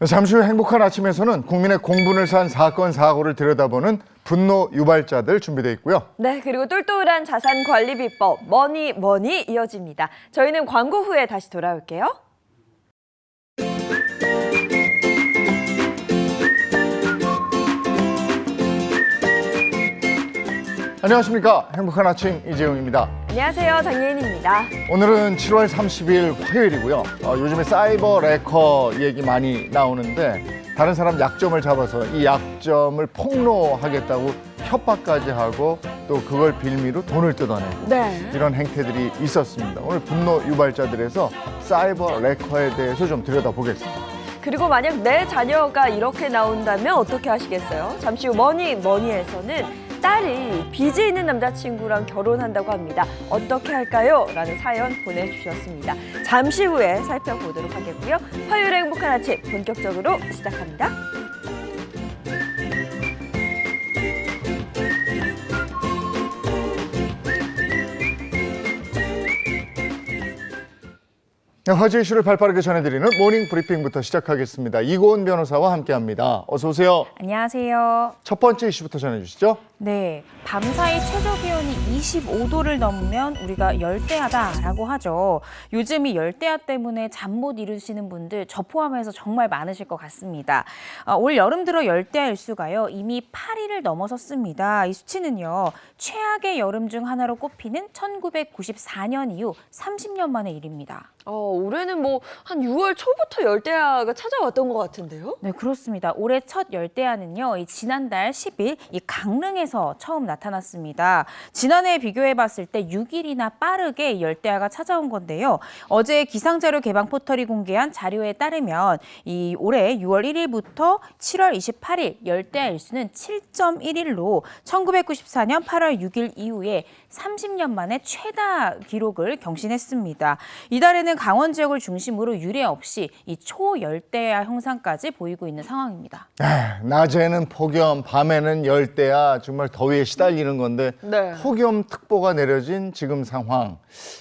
잠시 후 행복한 아침에서는 국민의 공분을 산 사건, 사고를 들여다보는 분노 유발자들 준비되어 있고요. 네, 그리고 똘똘한 자산 관리 비법, 머니 이어집니다. 저희는 광고 후에 다시 돌아올게요. 안녕하십니까. 행복한 아침 이재용입니다. 안녕하세요, 장예인입니다. 오늘은 7월 30일 화요일이고요. 요즘에 사이버 레커 얘기 많이 나오는데 다른 사람 약점을 잡아서 이 약점을 폭로하겠다고 협박까지 하고 또 그걸 빌미로 돈을 뜯어내고 이런 행태들이 있었습니다. 오늘 분노 유발자들에서 사이버 레커에 대해서 좀 들여다보겠습니다. 그리고 만약 내 자녀가 이렇게 나온다면 어떻게 하시겠어요? 잠시 후 머니에서는 딸이 빚이 있는 남자친구랑 결혼한다고 합니다. 어떻게 할까요? 라는 사연 보내주셨습니다. 잠시 후에 살펴보도록 하겠고요. 화요일의 행복한 아침 본격적으로 시작합니다. 화제 이슈를 발빠르게 전해드리는 모닝 브리핑부터 시작하겠습니다. 이고은 변호사와 함께합니다. 어서 오세요. 안녕하세요. 첫 번째 이슈부터 전해주시죠. 네, 밤사이 최저 기온이 25도를 넘으면 우리가 열대야다라고 하죠. 요즘 이 열대야 때문에 잠 못 이루시는 분들 저 포함해서 정말 많으실 것 같습니다. 올 여름 들어 열대야 일수가요 이미 8위를 넘어섰습니다. 이 수치는요 최악의 여름 중 하나로 꼽히는 1994년 이후 30년 만의 일입니다. 올해는 한 6월 초부터 열대야가 찾아왔던 것 같은데요? 네, 그렇습니다. 올해 첫 열대야는요, 지난달 10일 이 강릉에서 처음 나타났습니다. 지난해에 비교해봤을 때 6일이나 빠르게 열대야가 찾아온 건데요. 어제 기상자료 개방 포털이 공개한 자료에 따르면 이 올해 6월 1일부터 7월 28일 열대야 일수는 7.1일로 1994년 8월 6일 이후에 30년 만에 최다 기록을 경신했습니다. 이달에는 강원 지역을 중심으로 유례 없이 이 초열대야 형상까지 보이고 있는 상황입니다. 낮에는 폭염, 밤에는 열대야, 정말 더위에 시달리는 건데 폭염특보가 내려진 지금 상황,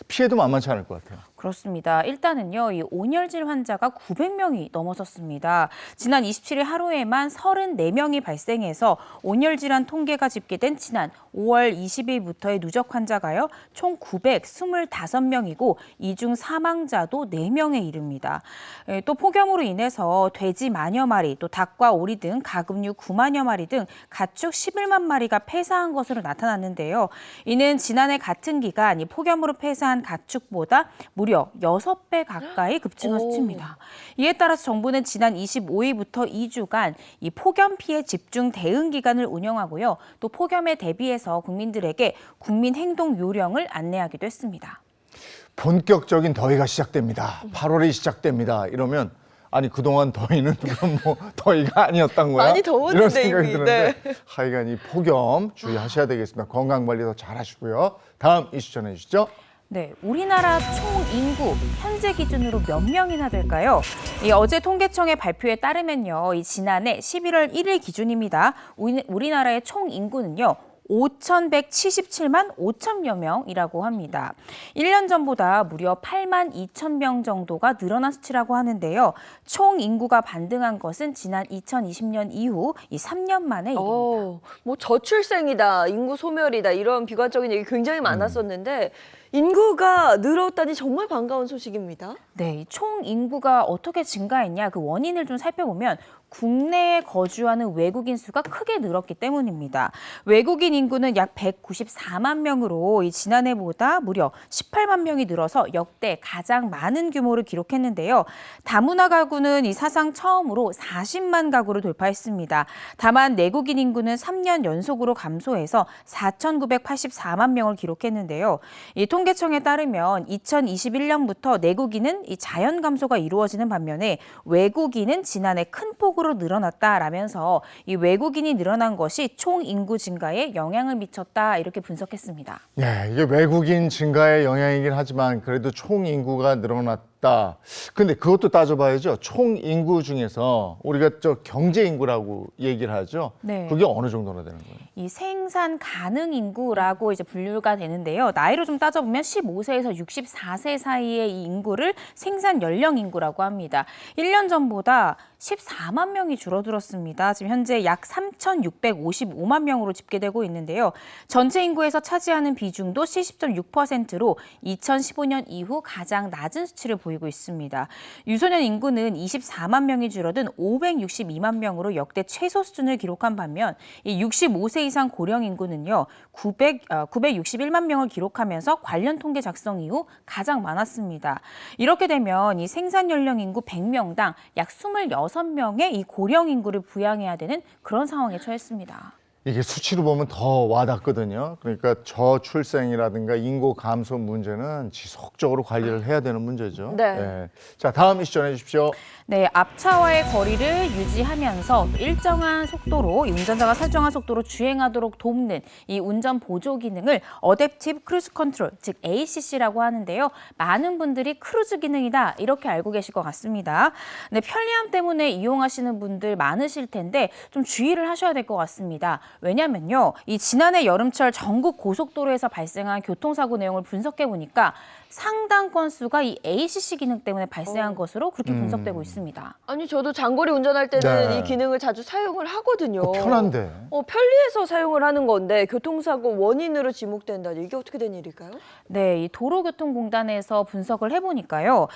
피해도 만만치 않을 것 같아요. 그렇습니다. 일단은요, 이 온열질 환자가 900명이 넘어섰습니다. 지난 27일 하루에만 34명이 발생해서 온열질환 통계가 집계된 지난 5월 20일부터의 누적 환자가요, 총 925명이고 이 중 사망자도 4명에 이릅니다. 또 폭염으로 인해서 돼지 만여 마리, 또 닭과 오리 등 가금류 9만여 마리 등 가축 11만 마리가 폐사한 것으로 나타났는데요. 이는 지난해 같은 기간 이 폭염으로 폐사한 가축보다 무려 6배 가까이 급증한 수치입니다. 이에 따라서 정부는 지난 25일부터 2주간 이 폭염 피해 집중 대응 기간을 운영하고요. 또 폭염에 대비해서 국민들에게 국민 행동 요령을 안내하기도 했습니다. 본격적인 더위가 시작됩니다. 8월이 시작됩니다. 이러면 아니 그동안 더위는 그럼 더위가 아니었던 거야? 많이 더웠는데 이런 생각이 이미. 드는데 하여간 이 폭염 주의하셔야 되겠습니다. 건강관리 더 잘하시고요. 다음 이슈 전해주시죠. 네, 우리나라 총 인구 현재 기준으로 몇 명이나 될까요? 어제 통계청의 발표에 따르면요, 지난해 11월 1일 기준입니다. 우리나라의 총 인구는요, 5,177만 5천여 명이라고 합니다. 1년 전보다 무려 8만 2천 명 정도가 늘어난 수치라고 하는데요. 총 인구가 반등한 것은 지난 2020년 이후 이 3년 만의 일입니다. 저출생이다, 인구 소멸이다 이런 비관적인 얘기 굉장히 많았었는데 인구가 늘었다니 정말 반가운 소식입니다. 네, 총 인구가 어떻게 증가했냐 그 원인을 좀 살펴보면 국내에 거주하는 외국인 수가 크게 늘었기 때문입니다. 외국인 인구는 약 194만 명으로 지난해보다 무려 18만 명이 늘어서 역대 가장 많은 규모를 기록했는데요. 다문화 가구는 이 사상 처음으로 40만 가구를 돌파했습니다. 다만 내국인 인구는 3년 연속으로 감소해서 4,984만 명을 기록했는데요. 이 통계청에 따르면 2021년부터 내국인은 이 자연 감소가 이루어지는 반면에 외국인은 지난해 큰 폭으로 늘어났다라면서 이 외국인이 늘어난 것이 총 인구 증가에 영향을 미쳤다 이렇게 분석했습니다. 네, 이게 외국인 증가의 영향이긴 하지만 그래도 총 인구가 늘어났다. 근데 그것도 따져봐야죠. 총 인구 중에서 우리가 경제 인구라고 얘기를 하죠. 네. 그게 어느 정도나 되는 거예요? 이 생산 가능 인구라고 분류가 되는데요. 나이로 좀 따져보면 15세에서 64세 사이의 이 인구를 생산 연령 인구라고 합니다. 1년 전보다 14만 명이 줄어들었습니다. 지금 현재 약 3,655만 명으로 집계되고 있는데요. 전체 인구에서 차지하는 비중도 70.6%로 2015년 이후 가장 낮은 수치를 보이고 있습니다. 유소년 인구는 24만 명이 줄어든 562만 명으로 역대 최소 수준을 기록한 반면 이 65세 이상 고령 인구는요 961만 명을 기록하면서 관련 통계 작성 이후 가장 많았습니다. 이렇게 되면 이 생산 연령 인구 100명당 약 26명의 이 고령 인구를 부양해야 되는 그런 상황에 처했습니다. 이게 수치로 보면 더 와닿거든요. 그러니까 저출생이라든가 인구 감소 문제는 지속적으로 관리를 해야 되는 문제죠. 네. 자, 다음 이슈 전해 주십시오. 네, 앞차와의 거리를 유지하면서 일정한 속도로 운전자가 설정한 속도로 주행하도록 돕는 이 운전 보조 기능을 어댑티브 크루즈 컨트롤, 즉 ACC라고 하는데요. 많은 분들이 크루즈 기능이다 이렇게 알고 계실 것 같습니다. 네, 편리함 때문에 이용하시는 분들 많으실 텐데 좀 주의를 하셔야 될 것 같습니다. 왜냐면요, 이 지난해 여름철 전국 고속도로에서 발생한 교통사고 내용을 분석해 보니까 상당 건수가 이 ACC 기능 때문에 발생한 것으로 그렇게 분석되고 있습니다. 아니 저도 장거리 운전할 때는 네. 이 기능을 자주 사용을 하거든요. 편한데. 편리해서 사용을 하는 건데 교통사고 원인으로 지목된다니 이게 어떻게 된 일일까요? 네, 이 도로교통공단에서 분석을 해보니까요.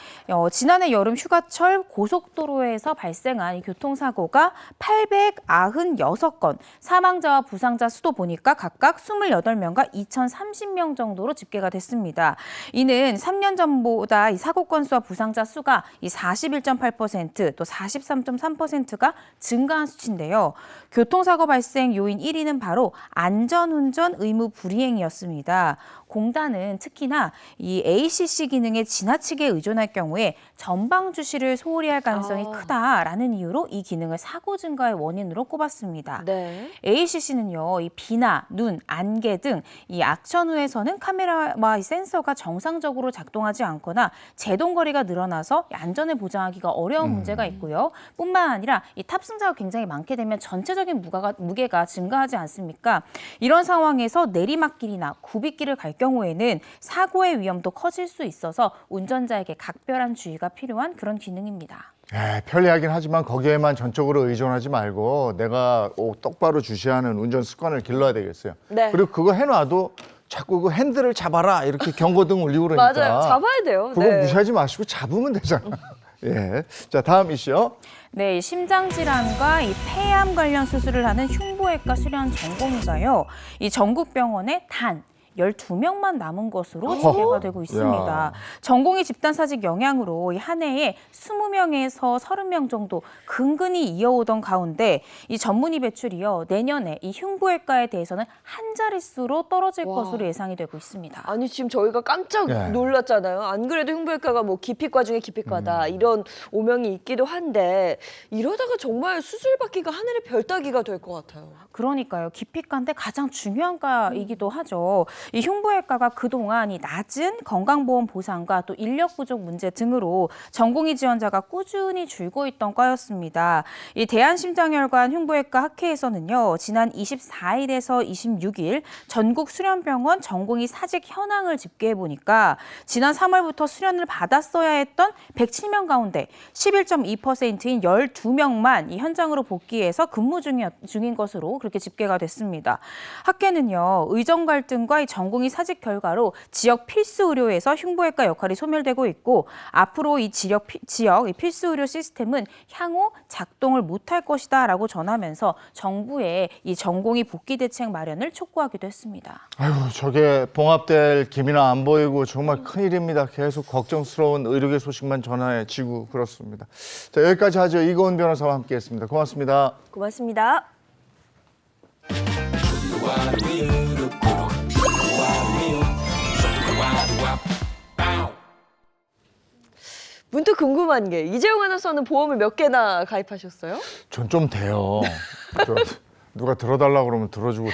지난해 여름 휴가철 고속도로에서 발생한 이 교통사고가 896건, 사망자와 부상자 수도 보니까 각각 28명과 2,030명 정도로 집계가 됐습니다. 이는 3년 전보다 이 사고 건수와 부상자 수가 이 41.8%, 또 43.3%가 증가한 수치인데요. 교통사고 발생 요인 1위는 바로 안전운전 의무 불이행이었습니다. 공단은 특히나 이 ACC 기능에 지나치게 의존할 경우에 전방 주시를 소홀히 할 가능성이 크다라는 이유로 이 기능을 사고 증가의 원인으로 꼽았습니다. 네. ACC는요, 이 비나 눈, 안개 등 이 악천 후에서는 카메라와 이 센서가 정상적으로 작동하지 않거나 제동거리가 늘어나서 안전을 보장하기가 어려운 문제가 있고요. 뿐만 아니라 이 탑승자가 굉장히 많게 되면 전체적인 무게가 증가하지 않습니까? 이런 상황에서 내리막길이나 굽이길을 갈 경우에는 사고의 위험도 커질 수 있어서 운전자에게 각별한 주의가 필요한 그런 기능입니다. 편리하긴 하지만 거기에만 전적으로 의존하지 말고 내가 똑바로 주시하는 운전 습관을 길러야 되겠어요. 네. 그리고 그거 해놔도 자꾸 그 핸들을 잡아라 이렇게 경고등 울리고 그러니까 맞아요. 잡아야 돼요. 그거 네. 무시하지 마시고 잡으면 되잖아. 예. 자, 다음 이슈요. 네, 심장질환과 이 폐암 관련 수술을 하는 흉부외과 수련 전공의가요. 이 전국 병원에 단 12명만 남은 것으로 집계가 되고 있습니다. 야. 전공의 집단사직 영향으로 한 해에 20명에서 30명 정도 근근히 이어오던 가운데 이 전문의 배출이요. 내년에 이 흉부외과에 대해서는 한 자릿수로 떨어질 것으로 예상이 되고 있습니다. 아니 지금 저희가 깜짝 네. 놀랐잖아요. 안 그래도 흉부외과가 뭐 기피과 중에 기피과다 이런 오명이 있기도 한데 이러다가 정말 수술받기가 하늘의 별 따기가 될 것 같아요. 그러니까요. 기피과인데 가장 중요한 과이기도 하죠. 이 흉부외과가 그동안 이 낮은 건강보험 보상과 또 인력 부족 문제 등으로 전공의 지원자가 꾸준히 줄고 있던 과였습니다. 이 대한심장혈관 흉부외과 학회에서는요. 지난 24일에서 26일 전국 수련병원 전공의 사직 현황을 집계해 보니까 지난 3월부터 수련을 받았어야 했던 107명 가운데 11.2%인 12명만 이 현장으로 복귀해서 근무 중인 것으로 그렇게 집계가 됐습니다. 학회는요. 의정 갈등과 이 전공의 사직 결과로 지역 필수 의료에서 흉부외과 역할이 소멸되고 있고 앞으로 이 지역 필수 의료 시스템은 향후 작동을 못할 것이다라고 전하면서 정부에 이 전공의 복귀 대책 마련을 촉구하기도 했습니다. 아유, 저게 봉합될 기미나 안 보이고 정말 큰일입니다. 계속 걱정스러운 의료계 소식만 전해지고 그렇습니다. 자, 여기까지 하죠. 이고은 변호사와 함께했습니다. 고맙습니다. 고맙습니다. 문득 궁금한 게 이재용 아나운서는 보험을 몇 개나 가입하셨어요? 전 좀 돼요. 누가 들어달라고 그러면 들어주고.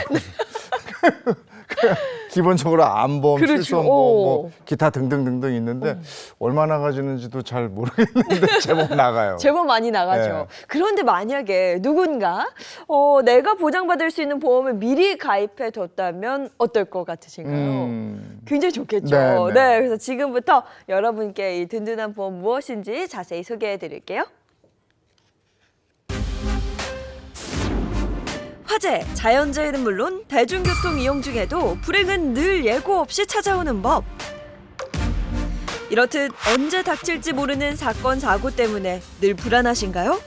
기본적으로 암보험, 그렇죠. 실손보험, 뭐 기타 등등등등 있는데 얼마나 가지는지도 잘 모르겠는데 제법 나가요. 제법 많이 나가죠. 네. 그런데 만약에 누군가 내가 보장받을 수 있는 보험을 미리 가입해 뒀다면 어떨 것 같으신가요? 굉장히 좋겠죠. 네, 네. 네, 그래서 지금부터 여러분께 이 든든한 보험 무엇인지 자세히 소개해 드릴게요. 화재, 자연재해는 물론 대중교통 이용 중에도 불행은 늘 예고 없이 찾아오는 법. 이렇듯 언제 닥칠지 모르는 사건, 사고 때문에 늘 불안하신가요?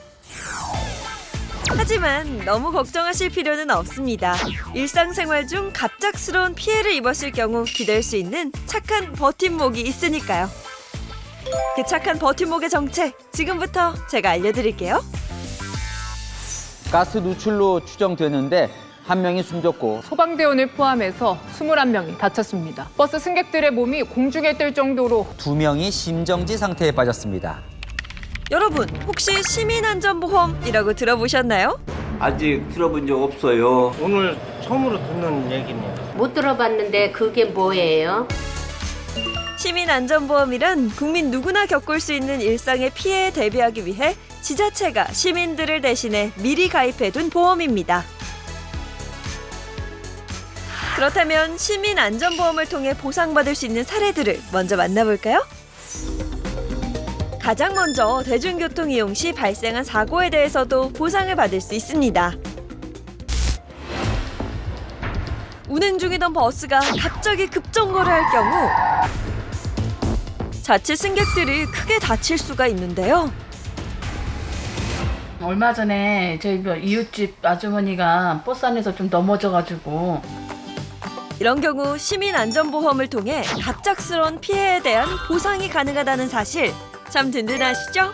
하지만 너무 걱정하실 필요는 없습니다. 일상생활 중 갑작스러운 피해를 입었을 경우 기댈 수 있는 착한 버팀목이 있으니까요. 그 착한 버팀목의 정체, 지금부터 제가 알려드릴게요. 가스 누출로 추정되는데 한 명이 숨졌고 소방대원을 포함해서 21명이 다쳤습니다. 버스 승객들의 몸이 공중에 뜰 정도로 2명이 심정지 상태에 빠졌습니다. 여러분, 혹시 시민안전보험이라고 들어보셨나요? 아직 들어본 적 없어요. 오늘 처음으로 듣는 얘기네요. 못 들어봤는데 그게 뭐예요? 시민안전보험이란 국민 누구나 겪을 수 있는 일상의 피해에 대비하기 위해 지자체가 시민들을 대신해 미리 가입해둔 보험입니다. 그렇다면 시민안전보험을 통해 보상받을 수 있는 사례들을 먼저 만나볼까요? 가장 먼저 대중교통 이용 시 발생한 사고에 대해서도 보상을 받을 수 있습니다. 운행 중이던 버스가 갑자기 급정거를 할 경우 자칫 승객들이 크게 다칠 수가 있는데요. 얼마 전에 저희 이웃집 아주머니가 버스 안에서 좀 넘어져가지고 이런 경우 시민안전보험을 통해 갑작스러운 피해에 대한 보상이 가능하다는 사실 참 든든하시죠?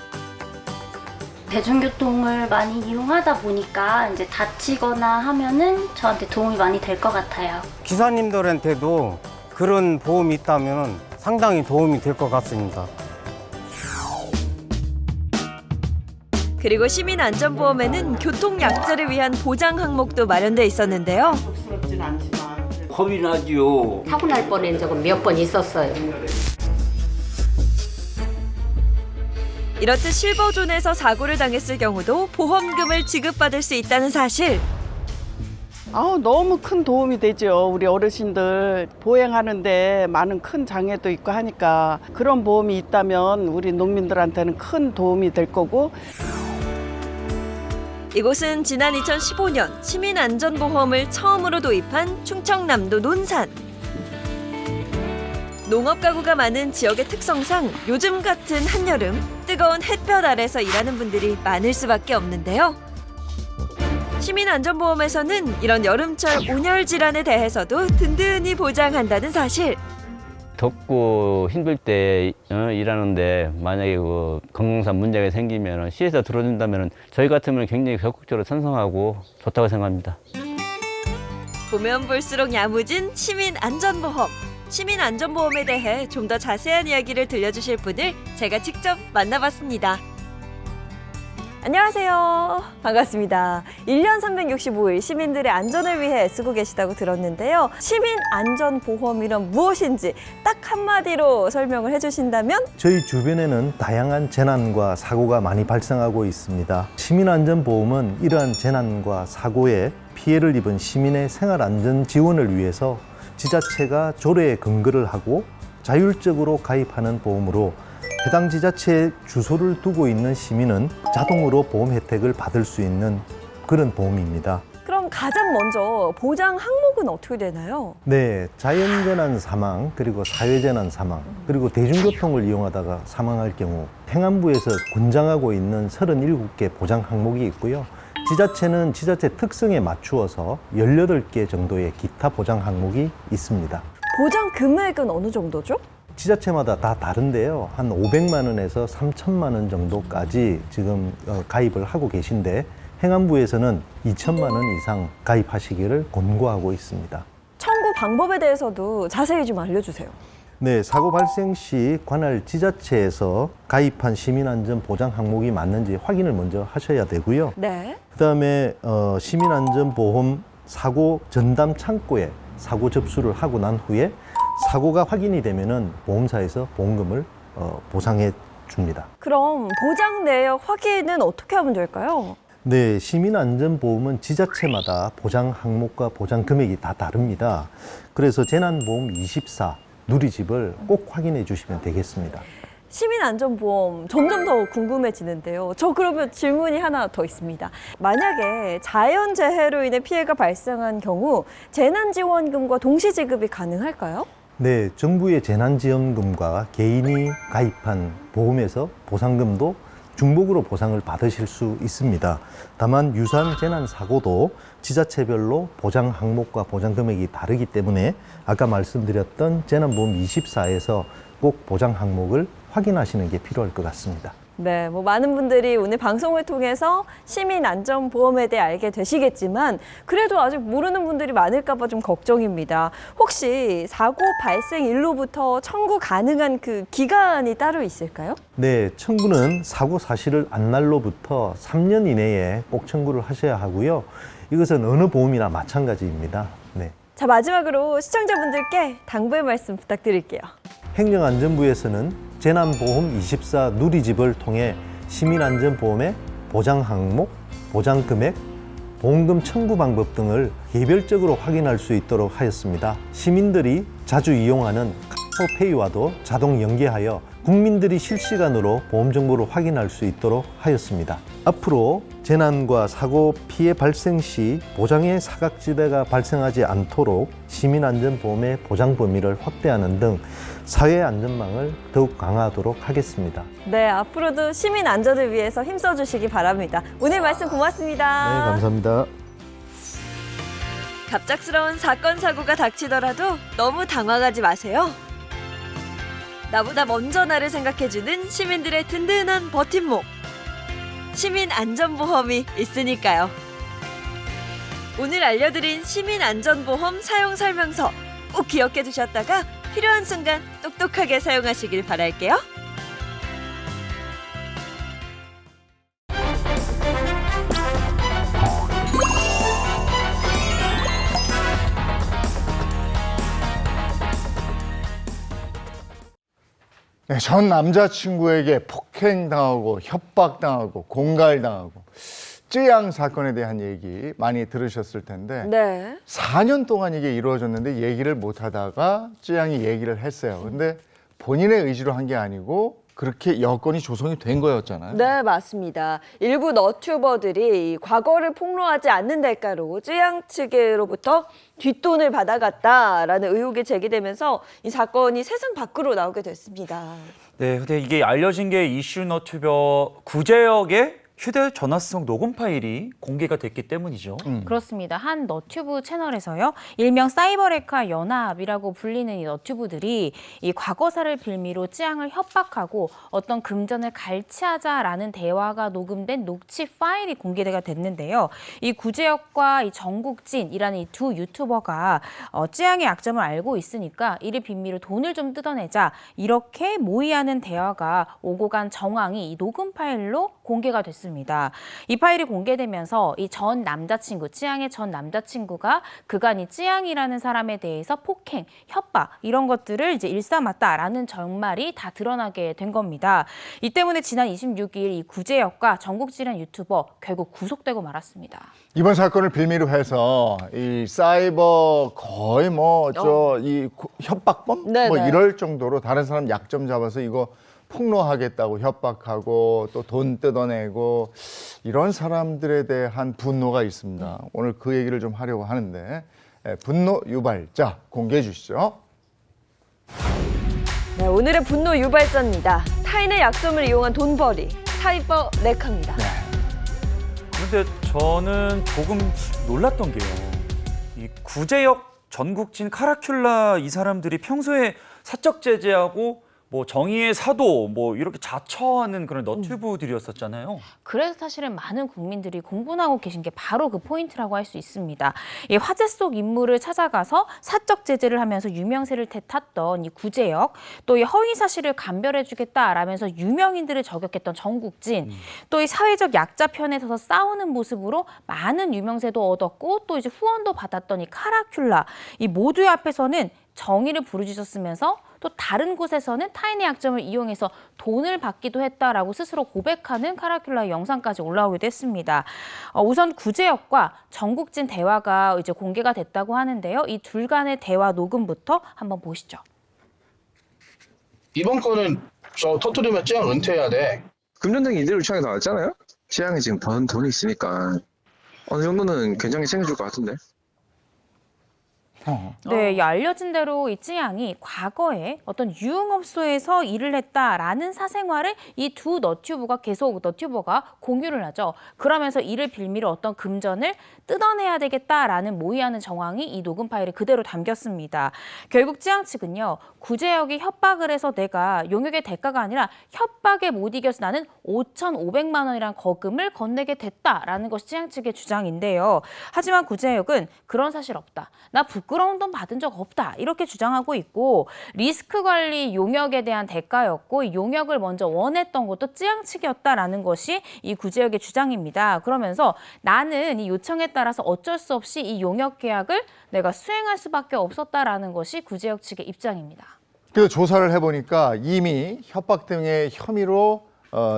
대중교통을 많이 이용하다 보니까 이제 다치거나 하면은 저한테 도움이 많이 될 것 같아요. 기사님들한테도 그런 보험이 있다면 상당히 도움이 될 것 같습니다. 그리고 시민안전보험에는 교통약자를 위한 보장 항목도 마련돼 있었는데요. 겁이 나지요. 사고 날 뻔한 적은 몇 번 있었어요. 이렇듯 실버존에서 사고를 당했을 경우도 보험금을 지급받을 수 있다는 사실. 너무 큰 도움이 되죠. 우리 어르신들 보행하는데 많은 큰 장애도 있고 하니까 그런 보험이 있다면 우리 농민들한테는 큰 도움이 될 거고. 이곳은 지난 2015년 시민안전보험을 처음으로 도입한 충청남도 논산. 농업가구가 많은 지역의 특성상 요즘 같은 한여름 뜨거운 햇볕 아래서 일하는 분들이 많을 수밖에 없는데요. 시민안전보험에서는 이런 여름철 온열 질환에 대해서도 든든히 보장한다는 사실. 덥고 힘들 때 일하는데 만약에 그 건강상 문제가 생기면 시에서 들어준다면 저희 같으면 굉장히 적극적으로 찬성하고 좋다고 생각합니다. 보면 볼수록 야무진 시민안전보험. 시민안전보험에 대해 좀 더 자세한 이야기를 들려주실 분을 제가 직접 만나봤습니다. 안녕하세요. 반갑습니다. 1년 365일 시민들의 안전을 위해 애쓰고 계시다고 들었는데요. 시민안전보험이란 무엇인지 딱 한마디로 설명을 해주신다면? 저희 주변에는 다양한 재난과 사고가 많이 발생하고 있습니다. 시민안전보험은 이러한 재난과 사고에 피해를 입은 시민의 생활안전 지원을 위해서 지자체가 조례에 근거를 하고 자율적으로 가입하는 보험으로 해당 지자체에 주소를 두고 있는 시민은 자동으로 보험 혜택을 받을 수 있는 그런 보험입니다. 그럼 가장 먼저 보장 항목은 어떻게 되나요? 네, 자연재난 사망, 그리고 사회재난 사망, 그리고 대중교통을 이용하다가 사망할 경우 행안부에서 권장하고 있는 37개 보장 항목이 있고요. 지자체는 지자체 특성에 맞추어서 18개 정도의 기타 보장 항목이 있습니다. 보장 금액은 어느 정도죠? 지자체마다 다 다른데요. 한 500만 원에서 3천만 원 정도까지 지금 가입을 하고 계신데 행안부에서는 2천만 원 이상 가입하시기를 권고하고 있습니다. 청구 방법에 대해서도 자세히 좀 알려주세요. 네, 사고 발생 시 관할 지자체에서 가입한 시민안전 보장 항목이 맞는지 확인을 먼저 하셔야 되고요. 네. 그다음에 시민안전보험 사고 전담 창구에 사고 접수를 하고 난 후에 사고가 확인이 되면은 보험사에서 보험금을 보상해 줍니다. 그럼 보장 내역 확인은 어떻게 하면 될까요? 네, 시민안전보험은 지자체마다 보장 항목과 보장 금액이 다 다릅니다. 그래서 재난보험 24 누리집을 꼭 확인해 주시면 되겠습니다. 시민안전보험 점점 더 궁금해지는데요. 저 그러면 질문이 하나 더 있습니다. 만약에 자연재해로 인해 피해가 발생한 경우 재난지원금과 동시 지급이 가능할까요? 네, 정부의 재난지원금과 개인이 가입한 보험에서 보상금도 중복으로 보상을 받으실 수 있습니다. 다만 유사한 재난사고도 지자체별로 보장 항목과 보장 금액이 다르기 때문에 아까 말씀드렸던 재난보험 24에서 꼭 보장 항목을 확인하시는 게 필요할 것 같습니다. 네, 많은 분들이 오늘 방송을 통해서 시민안전보험에 대해 알게 되시겠지만 그래도 아직 모르는 분들이 많을까 봐 좀 걱정입니다. 혹시 사고 발생일로부터 청구 가능한 그 기간이 따로 있을까요? 네, 청구는 사고 사실을 안 날로부터 3년 이내에 꼭 청구를 하셔야 하고요. 이것은 어느 보험이나 마찬가지입니다. 네. 자, 마지막으로 시청자분들께 당부의 말씀 부탁드릴게요. 행정안전부에서는 재난보험 24 누리집을 통해 시민안전보험의 보장 항목, 보장 금액, 보험금 청구 방법 등을 개별적으로 확인할 수 있도록 하였습니다. 시민들이 자주 이용하는 카카오페이와도 자동 연계하여 국민들이 실시간으로 보험 정보를 확인할 수 있도록 하였습니다. 앞으로 재난과 사고 피해 발생 시 보장의 사각지대가 발생하지 않도록 시민안전보험의 보장 범위를 확대하는 등 사회 안전망을 더욱 강화하도록 하겠습니다. 네, 앞으로도 시민 안전을 위해서 힘써 주시기 바랍니다. 오늘 말씀 고맙습니다. 네, 감사합니다. 갑작스러운 사건 사고가 닥치더라도 너무 당황하지 마세요. 나보다 먼저 나를 생각해주는 시민들의 든든한 버팀목. 시민 안전보험이 있으니까요. 오늘 알려드린 시민 안전보험 사용 설명서 꼭 기억해 두셨다가 필요한 순간 똑똑하게 사용하시길 바랄게요. 네, 전 남자친구에게 폭행당하고 협박당하고 공갈당하고 쯔양 사건에 대한 얘기 많이 들으셨을 텐데 네. 4년 동안 이게 이루어졌는데 얘기를 못하다가 쯔양이 얘기를 했어요. 근데 본인의 의지로 한 게 아니고 그렇게 여건이 조성이 된 거였잖아요. 네, 맞습니다. 일부 너튜버들이 과거를 폭로하지 않는 대가로 쯔양 측으로부터 뒷돈을 받아갔다라는 의혹이 제기되면서 이 사건이 세상 밖으로 나오게 됐습니다. 네, 근데 이게 알려진 게 이슈 너튜버 구제혁의 휴대전화성 녹음 파일이 공개가 됐기 때문이죠. 그렇습니다. 한 너튜브 채널에서요. 일명 사이버레카 연합이라고 불리는 이 너튜브들이 이 과거사를 빌미로 쯔양을 협박하고 어떤 금전을 갈취하자라는 대화가 녹음된 녹취 파일이 공개가 됐는데요. 이 구제혁과 이 정국진이라는 이 두 유튜버가 쯔양의 약점을 알고 있으니까 이를 빌미로 돈을 좀 뜯어내자 이렇게 모의하는 대화가 오고 간 정황이 이 녹음 파일로 공개가 됐습니다. 이 파일이 공개되면서 이 전 남자친구, 쯔양의 전 남자친구가 그간 이 쯔양이라는 사람에 대해서 폭행, 협박 이런 것들을 이제 일삼았다라는 정말이 다 드러나게 된 겁니다. 이 때문에 지난 26일 이 구제혁과 정국진이라는 유튜버 결국 구속되고 말았습니다. 이번 사건을 빌미로 해서 이 사이버 거의 이 협박범 네네. 이럴 정도로 다른 사람 약점 잡아서 이거 폭로하겠다고 협박하고 또 돈 뜯어내고 이런 사람들에 대한 분노가 있습니다. 오늘 그 얘기를 좀 하려고 하는데 분노 유발자 공개해 주시죠. 네, 오늘의 분노 유발자입니다. 타인의 약점을 이용한 돈벌이, 사이버 레카입니다. 그런데 저는 조금 놀랐던 게요. 이 구제혁, 전국진, 카라큘라 이 사람들이 평소에 사적 제재하고 정의의 사도 이렇게 자처하는 그런 너튜브들이었었잖아요. 그래서 사실은 많은 국민들이 공분하고 계신 게 바로 그 포인트라고 할 수 있습니다. 이 화제 속 인물을 찾아가서 사적 제재를 하면서 유명세를 탔던 이 구제혁, 또 이 허위 사실을 감별해주겠다라면서 유명인들을 저격했던 정국진, 또 이 사회적 약자 편에 서서 싸우는 모습으로 많은 유명세도 얻었고 또 이제 후원도 받았던 이 카라큘라, 이 모두의 앞에서는 정의를 부르짖었으면서 또 다른 곳에서는 타인의 약점을 이용해서 돈을 받기도 했다라고 스스로 고백하는 카라큘라의 영상까지 올라오기도 했습니다. 우선 구제혁과 정국진 대화가 이제 공개가 됐다고 하는데요. 이 둘 간의 대화 녹음부터 한번 보시죠. 이번 거는 저 터뜨리면 찌양 은퇴해야 돼. 금전적인 이득을 취하게 나왔잖아요. 찌양이 지금 번 돈이 있으니까 어느 정도는 굉장히 챙겨줄 것 같은데. 네, 이 알려진 대로 이 찌양이 과거에 어떤 유흥업소에서 일을 했다라는 사생활을 이 두 너튜브가 계속 너튜버가 공유를 하죠. 그러면서 이를 빌미로 어떤 금전을 뜯어내야 되겠다라는 모의하는 정황이 이 녹음 파일에 그대로 담겼습니다. 결국 찌양 측은요, 구제혁이 협박을 해서 내가 용역의 대가가 아니라 협박에 못 이겨서 나는 5,500만 원이라는 거금을 건네게 됐다라는 것이 찌양 측의 주장인데요. 하지만 구제혁은 그런 사실 없다. 나 부끄러운 돈 받은 적 없다. 이렇게 주장하고 있고 리스크 관리 용역에 대한 대가였고 이 용역을 먼저 원했던 것도 찌양 측이었다라는 것이 이 구제혁의 주장입니다. 그러면서 나는 이 요청에 따라서 어쩔 수 없이 이 용역 계약을 내가 수행할 수밖에 없었다라는 것이 구제혁 측의 입장입니다. 그래서 조사를 해보니까 이미 협박 등의 혐의로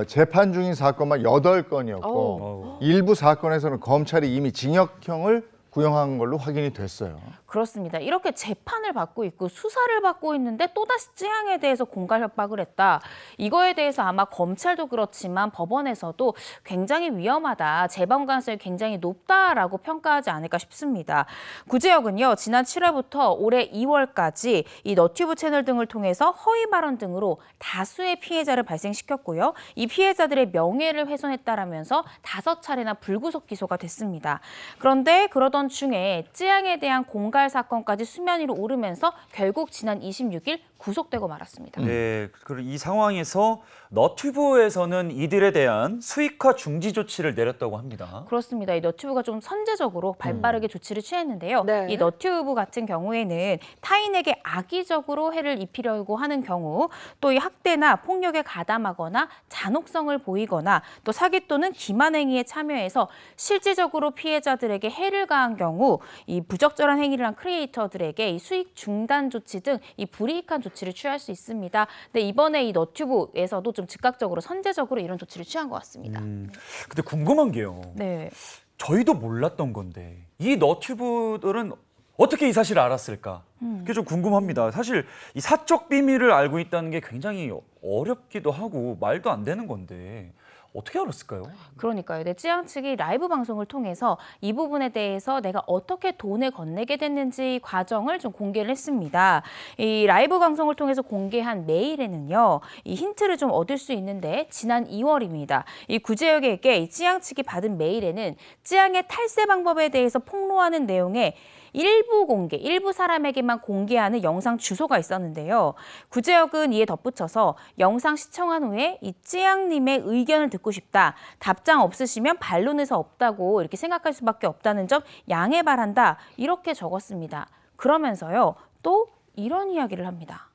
재판 중인 사건만 8건이었고 일부 사건에서는 검찰이 이미 징역형을 구형한 걸로 확인이 됐어요. 그렇습니다. 이렇게 재판을 받고 있고 수사를 받고 있는데 또다시 찌양에 대해서 공갈 협박을 했다. 이거에 대해서 아마 검찰도 그렇지만 법원에서도 굉장히 위험하다. 재범 가능성이 굉장히 높다라고 평가하지 않을까 싶습니다. 구제혁은요, 지난 7월부터 올해 2월까지 이 너튜브 채널 등을 통해서 허위 발언 등으로 다수의 피해자를 발생시켰고요. 이 피해자들의 명예를 훼손했다라면서 5차례나 불구속 기소가 됐습니다. 그런데 그러던 중에 찌양에 대한 공갈 사건까지 수면 위로 오르면서 결국 지난 26일 구속되고 말았습니다. 네, 그리고 이 상황에서 너튜브에서는 이들에 대한 수익화 중지 조치를 내렸다고 합니다. 그렇습니다. 이 너튜브가 좀 선제적으로 발빠르게 조치를 취했는데요. 네. 이 너튜브 같은 경우에는 타인에게 악의적으로 해를 입히려고 하는 경우, 또 이 학대나 폭력에 가담하거나 잔혹성을 보이거나 또 사기 또는 기만 행위에 참여해서 실질적으로 피해자들에게 해를 가한 경우 이 부적절한 행위를 한 크리에이터들에게 이 수익 중단 조치 등 이 불이익한 조치를 취할 수 있습니다. 근데 이번에 이 너튜브에서도 좀 즉각적으로 선제적으로 이런 조치를 취한 것 같습니다. 근데 궁금한 게요. 네. 저희도 몰랐던 건데 이 너튜브들은 어떻게 이 사실을 알았을까? 그게 좀 궁금합니다. 사실 이 사적 비밀을 알고 있다는 게 굉장히 어렵기도 하고 말도 안 되는 건데 어떻게 알았을까요? 그러니까요. 네, 찌양 측이 라이브 방송을 통해서 이 부분에 대해서 내가 어떻게 돈을 건네게 됐는지 과정을 좀 공개를 했습니다. 이 라이브 방송을 통해서 공개한 메일에는요, 이 힌트를 좀 얻을 수 있는데 지난 2월입니다. 이 구제혁에게 이 찌양 측이 받은 메일에는 찌양의 탈세 방법에 대해서 폭로하는 내용에 일부 사람에게만 공개하는 영상 주소가 있었는데요. 구제혁은 이에 덧붙여서 영상 시청한 후에 이 찌양님의 의견을 듣고 싶다. 답장 없으시면 반론에서 없다고 이렇게 생각할 수밖에 없다는 점 양해 바란다. 이렇게 적었습니다. 그러면서요, 또 이런 이야기를 합니다.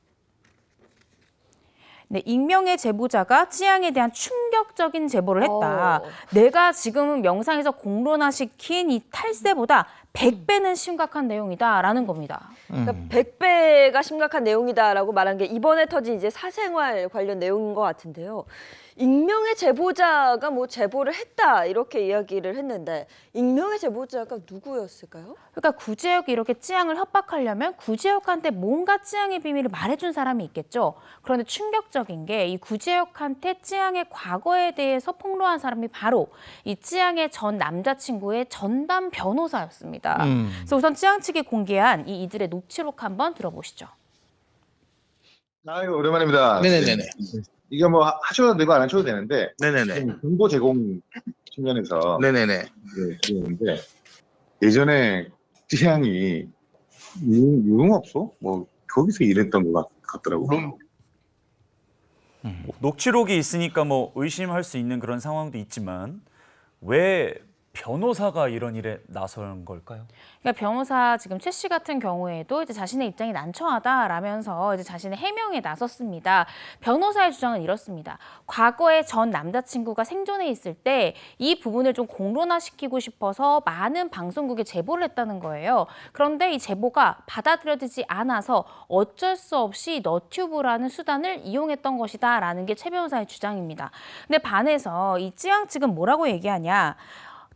네, 익명의 제보자가 찌양에 대한 충격적인 제보를 했다. 내가 지금 영상에서 공론화시킨 이 탈세보다 100배는 심각한 내용이다라는 겁니다. 그러니까 100배가 심각한 내용이다라고 말한 게 이번에 터진 이제 사생활 관련 내용인 것 같은데요. 익명의 제보자가 뭐 제보를 했다 이렇게 이야기를 했는데 익명의 제보자가 누구였을까요? 그러니까 구제혁이 이렇게 찌양을 협박하려면 구제혁한테 뭔가 찌양의 비밀을 말해준 사람이 있겠죠. 그런데 충격적인 게 이 구제혁한테 찌양의 과거에 대해서 폭로한 사람이 바로 이 찌양의 전 남자친구의 전담 변호사였습니다. 그래서 우선 찌양 측이 공개한 이들의 녹취록 한번 들어보시죠. 아이고 오랜만입니다. 네네네네. 이게 뭐 하셔도 되고 안 하셔도 되는데 네네네. 정보 제공 측면에서 네네네. 그런데 예전에 찌양이 유흥업소 뭐 거기서 일했던 것 같더라고요. 녹취록이 있으니까 뭐 의심할 수 있는 그런 상황도 있지만 왜 변호사가 이런 일에 나선 걸까요? 그러니까 변호사 지금 최 씨 같은 경우에도 이제 자신의 입장이 난처하다라면서 이제 자신의 해명에 나섰습니다. 변호사의 주장은 이렇습니다. 과거에 전 남자친구가 생존해 있을 때 이 부분을 좀 공론화시키고 싶어서 많은 방송국에 제보를 했다는 거예요. 그런데 이 제보가 받아들여지지 않아서 어쩔 수 없이 너튜브라는 수단을 이용했던 것이다라는 게 최 변호사의 주장입니다. 근데 반해서 이 찌양 측은 뭐라고 얘기하냐?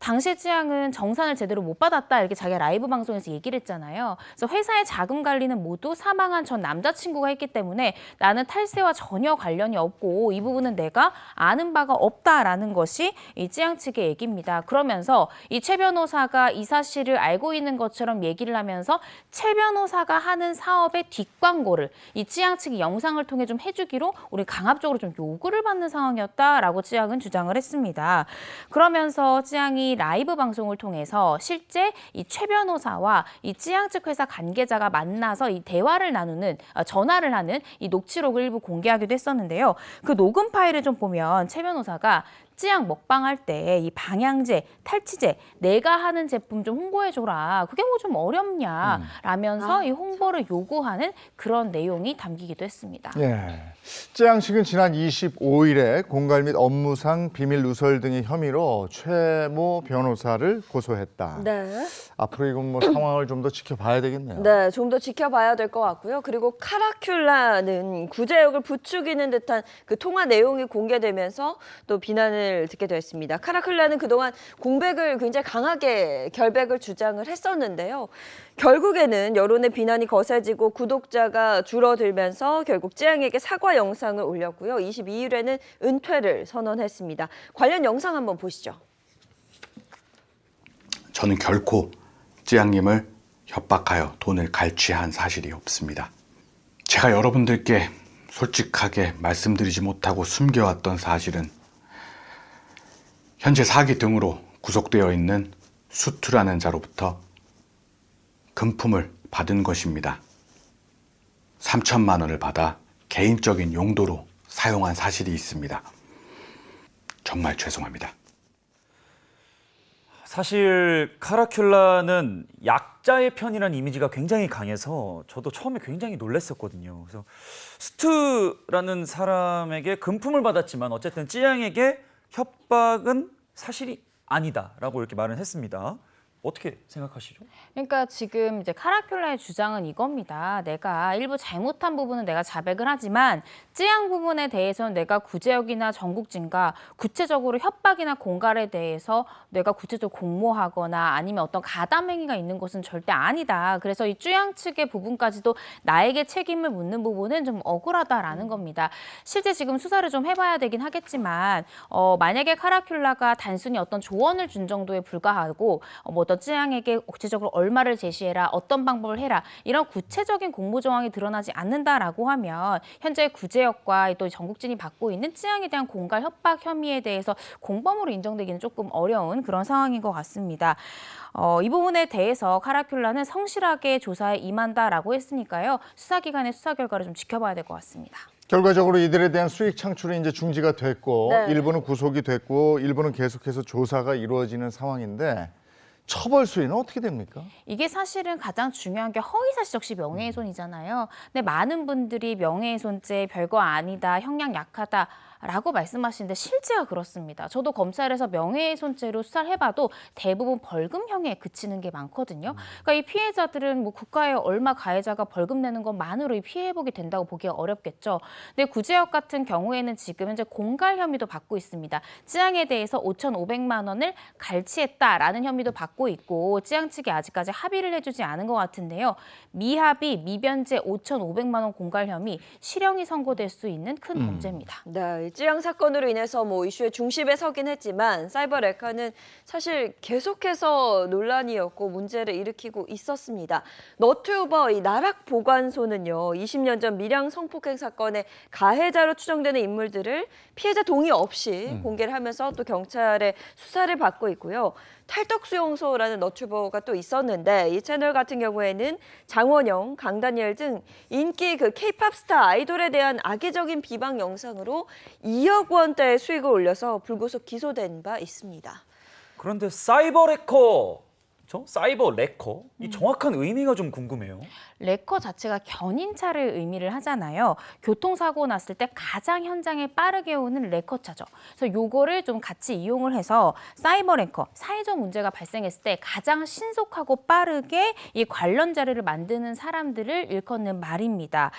당시 찌양은 정산을 제대로 못 받았다 이렇게 자기가 라이브 방송에서 얘기를 했잖아요. 그래서 회사의 자금 관리는 모두 사망한 전 남자친구가 했기 때문에 나는 탈세와 전혀 관련이 없고 이 부분은 내가 아는 바가 없다라는 것이 이 찌양 측의 얘기입니다. 그러면서 이 최 변호사가 이 사실을 알고 있는 것처럼 얘기를 하면서 최 변호사가 하는 사업의 뒷광고를 이 찌양 측이 영상을 통해 좀 해주기로 우리 강압적으로 좀 요구를 받는 상황이었다라고 찌양은 주장을 했습니다. 그러면서 찌양이 라이브 방송을 통해서 실제 이 최 변호사와 이 찌양 측 회사 관계자가 만나서 이 대화를 나누는 전화를 하는 이 녹취록을 일부 공개하기도 했었는데요. 그 녹음 파일을 좀 보면 최 변호사가 찌양 먹방할 때 이 방향제, 탈취제 내가 하는 제품 좀 홍보해줘라. 그게 뭐 좀 어렵냐 라면서 이 홍보를 요구하는 그런 내용이 담기기도 했습니다. 예. 찌양 측은 지난 25일에 공갈 및 업무상 비밀 누설 등의 혐의로 최모 변호사를 고소했다. 네. 앞으로 이건 뭐 상황을 좀 더 지켜봐야 되겠네요. 네, 좀 더 지켜봐야 될 것 같고요. 그리고 카라큘라는 구제역을 부추기는 듯한 그 통화 내용이 공개되면서 또 비난을 듣게 됐습니다. 카라큘라는 그동안 공백을 굉장히 강하게 결백을 주장을 했었는데요. 결국에는 여론의 비난이 거세지고 구독자가 줄어들면서 결국 찌양에게 사과 영상을 올렸고요. 22일에는 은퇴를 선언했습니다. 관련 영상 한번 보시죠. 저는 결코 찌양님을 협박하여 돈을 갈취한 사실이 없습니다. 제가 여러분들께 솔직하게 말씀드리지 못하고 숨겨왔던 사실은 현재 사기 등으로 구속되어 있는 수투라는 자로부터 금품을 받은 것입니다. 3천만 원을 받아 개인적인 용도로 사용한 사실이 있습니다. 정말 죄송합니다. 사실 카라큘라는 약자의 편이라는 이미지가 굉장히 강해서 저도 처음에 굉장히 놀랐었거든요. 그래서 스투라는 사람에게 금품을 받았지만 어쨌든 찌양에게 협박은 사실이 아니다라고 이렇게 말을 했습니다. 어떻게 생각하시죠? 그러니까 지금 이제 카라큘라의 주장은 이겁니다. 내가 일부 잘못한 부분은 내가 자백을 하지만 찌양 부분에 대해서는 내가 구제역이나 전국진과 구체적으로 협박이나 공갈에 대해서 내가 구체적으로 공모하거나 아니면 어떤 가담 행위가 있는 것은 절대 아니다. 그래서 이 찌양 측의 부분까지도 나에게 책임을 묻는 부분은 좀 억울하다라는 겁니다. 실제 지금 수사를 좀 해봐야 되긴 하겠지만 만약에 카라큘라가 단순히 어떤 조언을 준 정도에 불과하고 뭐 어떤 찌양에게 구체적으로 얼마를 제시해라, 어떤 방법을 해라 이런 구체적인 공모 정황이 드러나지 않는다라고 하면 현재 구제역과 또 전국진이 받고 있는 찌양에 대한 공갈 협박 혐의에 대해서 공범으로 인정되기는 조금 어려운 그런 상황인 것 같습니다. 이 부분에 대해서 카라큘라는 성실하게 조사에 임한다라고 했으니까요. 수사기관의 수사 결과를 좀 지켜봐야 될 것 같습니다. 결과적으로 이들에 대한 수익 창출이 이제 중지가 됐고 네. 일부는 구속이 됐고 일부는 계속해서 조사가 이루어지는 상황인데 처벌 수위는 어떻게 됩니까? 이게 사실은 가장 중요한 게 허위사실적시 명예훼손이잖아요. 근데 많은 분들이 명예훼손죄 별거 아니다, 형량 약하다. 라고 말씀하시는데 실제가 그렇습니다. 저도 검찰에서 명예훼손죄로 수사를 해봐도 대부분 벌금형에 그치는 게 많거든요. 그러니까 이 피해자들은 뭐 국가에 얼마 가해자가 벌금 내는 것만으로 이 피해 회복이 된다고 보기가 어렵겠죠. 근데 구제역 같은 경우에는 지금 현재 공갈 혐의도 받고 있습니다. 찌양에 대해서 5,500만 원을 갈취했다라는 혐의도 받고 있고 찌양 측이 아직까지 합의를 해주지 않은 것 같은데요. 미합의, 미변제 5,500만 원 공갈 혐의, 실형이 선고될 수 있는 큰 범죄입니다. 네, 찌양 사건으로 인해서 뭐 이슈의 중심에 서긴 했지만 사이버 레카는 사실 계속해서 논란이었고 문제를 일으키고 있었습니다. 너튜버 이 나락 보관소는요, 20년 전 밀양 성폭행 사건의 가해자로 추정되는 인물들을 피해자 동의 없이 공개를 하면서 또 경찰의 수사를 받고 있고요. 탈덕수용소라는 너튜버가 또 있었는데 이 채널 같은 경우에는 장원영, 강다니엘 등 인기 그 K-팝 스타 아이돌에 대한 악의적인 비방 영상으로 2억 원대의 수익을 올려서 불구속 기소된 바 있습니다. 그런데 사이버 레커, 사이버 레커, 이 정확한 의미가 좀 궁금해요. 레커 자체가 견인차를 의미를 하잖아요. 교통사고 났을 때 가장 현장에 빠르게 오는 레커차죠. 그래서 요거를 좀 같이 이용을 해서 사이버 레커, 사회적 문제가 발생했을 때 가장 신속하고 빠르게 이 관련 자료를 만드는 사람들을 일컫는 말입니다.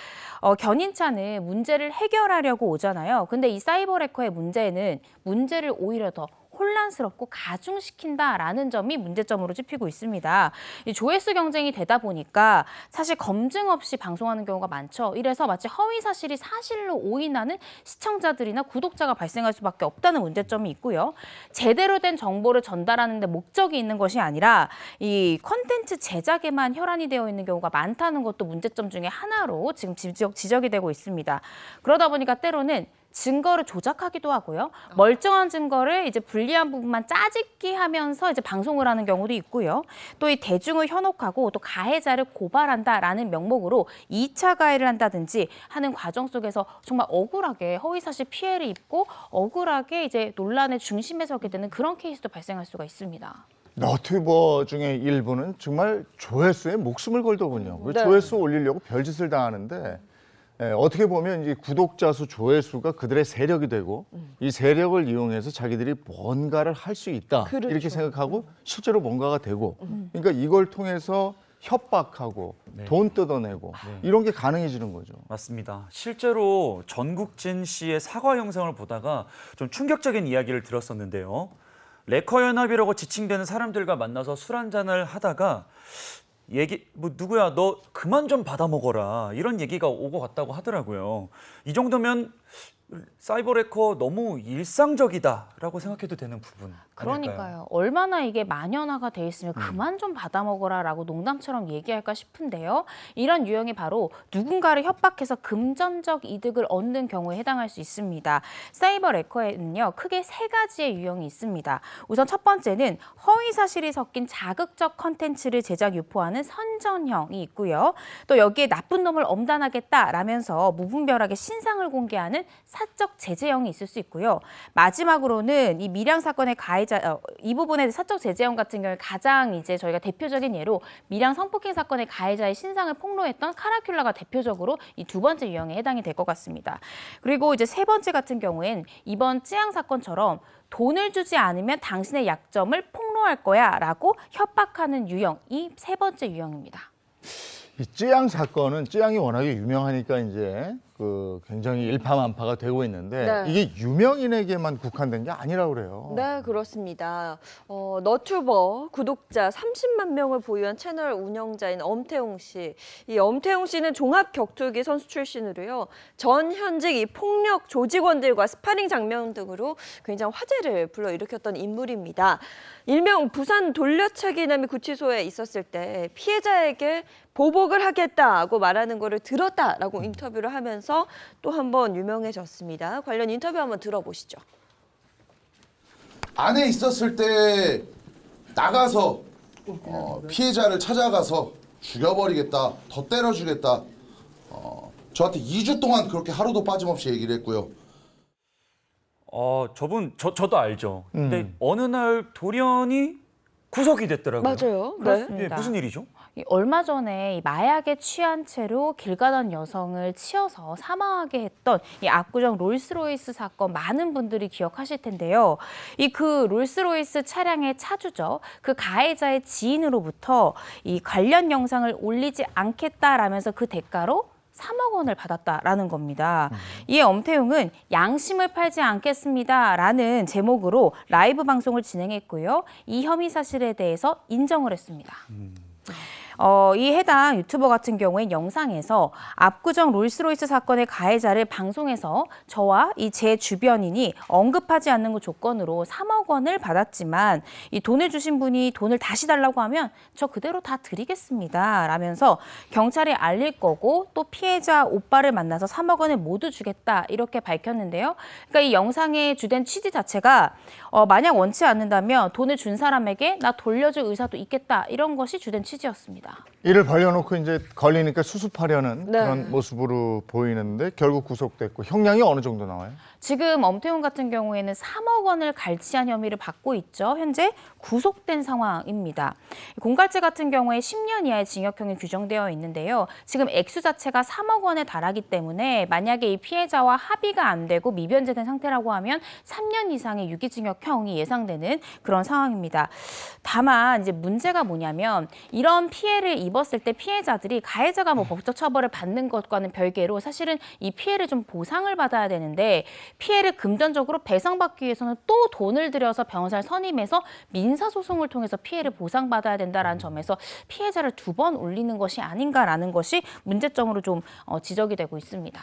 견인차는 문제를 해결하려고 오잖아요. 근데 이 사이버 레커의 문제는 문제를 오히려 더 혼란스럽고 가중시킨다라는 점이 문제점으로 짚히고 있습니다. 이 조회수 경쟁이 되다 보니까 사실 검증 없이 방송하는 경우가 많죠. 이래서 마치 허위 사실이 사실로 오인하는 시청자들이나 구독자가 발생할 수밖에 없다는 문제점이 있고요. 제대로 된 정보를 전달하는 데 목적이 있는 것이 아니라 이 콘텐츠 제작에만 혈안이 되어 있는 경우가 많다는 것도 문제점 중에 하나로 지금 지적이 되고 있습니다. 그러다 보니까 때로는 증거를 조작하기도 하고요. 멀쩡한 증거를 이제 불리한 부분만 짜집기 하면서 이제 방송을 하는 경우도 있고요. 또 이 대중을 현혹하고 또 가해자를 고발한다라는 명목으로 2차 가해를 한다든지 하는 과정 속에서 정말 억울하게 허위사실 피해를 입고 억울하게 이제 논란의 중심에 서게 되는 그런 케이스도 발생할 수가 있습니다. 너튜버 중에 일부는 정말 조회수에 목숨을 걸더군요. 네. 조회수 올리려고 별짓을 다 하는데 어떻게 보면 이제 구독자 수, 조회수가 그들의 세력이 되고 이 세력을 이용해서 자기들이 뭔가를 할 수 있다 그렇죠. 이렇게 생각하고 실제로 뭔가가 되고 그러니까 이걸 통해서 협박하고 돈 뜯어내고 이런 게 가능해지는 거죠. 맞습니다. 실제로 전국진 씨의 사과 영상을 보다가 좀 충격적인 이야기를 들었었는데요. 레커 연합이라고 지칭되는 사람들과 만나서 술 한잔을 하다가 누구야 너 그만 좀 받아 먹어라 이런 얘기가 오고 갔다고 하더라고요. 이 정도면 사이버 레커 너무 일상적이다라고 생각해도 되는 부분 아닐까요? 그러니까요. 얼마나 이게 만연화가 돼 있으면 그만 좀 받아먹어라라고 농담처럼 얘기할까 싶은데요. 이런 유형이 바로 누군가를 협박해서 금전적 이득을 얻는 경우에 해당할 수 있습니다. 사이버 레커에는요. 크게 3가지의 유형이 있습니다. 우선 첫 번째는 허위 사실이 섞인 자극적 컨텐츠를 제작 유포하는 선전형이 있고요. 또 여기에 나쁜 놈을 엄단하겠다라면서 무분별하게 신상을 공개하는 사적 제재형이 있을 수 있고요. 마지막으로는 이 밀양 사건의 가해자 이 부분의 사적 제재형 같은 경우에 가장 이제 저희가 대표적인 예로 밀양 성폭행 사건의 가해자의 신상을 폭로했던 카라큘라가 대표적으로 이 2번째 유형에 해당이 될 것 같습니다. 그리고 이제 3번째 같은 경우엔 이번 찌양 사건처럼 돈을 주지 않으면 당신의 약점을 폭로할 거야라고 협박하는 유형이 3번째 유형입니다. 이 찌양 사건은 찌양이 워낙에 유명하니까 이제 굉장히 일파만파가 되고 있는데 네. 이게 유명인에게만 국한된 게 아니라고 그래요. 네, 그렇습니다. 너튜버 구독자 30만 명을 보유한 채널 운영자인 엄태웅 씨. 이 엄태웅 씨는 종합 격투기 선수 출신으로요. 전 현직 이 폭력 조직원들과 스파링 장면 등으로 굉장히 화제를 불러일으켰던 인물입니다. 일명 부산 돌려차기남이 구치소에 있었을 때 피해자에게 보복을 하겠다고 말하는 거를 들었다라고 인터뷰를 하면서 또 한 번 유명해졌습니다. 관련 인터뷰 한번 들어보시죠. 안에 있었을 때 나가서 피해자를 찾아가서 죽여버리겠다, 더 때려주겠다. 저한테 2주 동안 그렇게 하루도 빠짐없이 얘기를 했고요. 저도 알죠. 근데 어느 날 돌연히 구속이 됐더라고요. 맞아요. 그렇습니다. 예, 무슨 일이죠? 얼마 전에 이 마약에 취한 채로 길 가던 여성을 치어서 사망하게 했던 이 압구정 롤스로이스 사건 많은 분들이 기억하실 텐데요. 이 그 롤스로이스 차량의 차주죠. 그 가해자의 지인으로부터 이 관련 영상을 올리지 않겠다라면서 그 대가로 3억 원을 받았다라는 겁니다. 이에 엄태웅은 양심을 팔지 않겠습니다라는 제목으로 라이브 방송을 진행했고요. 이 혐의 사실에 대해서 인정을 했습니다. 이 해당 유튜버 같은 경우엔 영상에서 압구정 롤스로이스 사건의 가해자를 방송에서 저와 이 제 주변인이 언급하지 않는 것 조건으로 3억 원을 받았지만 이 돈을 주신 분이 돈을 다시 달라고 하면 저 그대로 다 드리겠습니다 라면서 경찰에 알릴 거고 또 피해자 오빠를 만나서 3억 원을 모두 주겠다 이렇게 밝혔는데요. 그러니까 이 영상의 주된 취지 자체가 만약 원치 않는다면 돈을 준 사람에게 나 돌려줄 의사도 있겠다 이런 것이 주된 취지였습니다. 이를 벌려놓고 이제 걸리니까 수습하려는 네. 그런 모습으로 보이는데 결국 구속됐고 형량이 어느 정도 나와요? 지금 엄태웅 같은 경우에는 3억 원을 갈취한 혐의를 받고 있죠. 현재 구속된 상황입니다. 공갈죄 같은 경우에 10년 이하의 징역형이 규정되어 있는데요. 지금 액수 자체가 3억 원에 달하기 때문에 만약에 이 피해자와 합의가 안 되고 미변제된 상태라고 하면 3년 이상의 유기징역형이 예상되는 그런 상황입니다. 다만 이제 문제가 뭐냐면 이런 피해를 입은 입었을 때 피해자들이 가해자가 뭐 법적 처벌을 받는 것과는 별개로 사실은 이 피해를 좀 보상을 받아야 되는데 피해를 금전적으로 배상받기 위해서는 또 돈을 들여서 변호사를 선임해서 민사소송을 통해서 피해를 보상받아야 된다라는 점에서 피해자를 2번 올리는 것이 아닌가라는 것이 문제점으로 좀 지적이 되고 있습니다.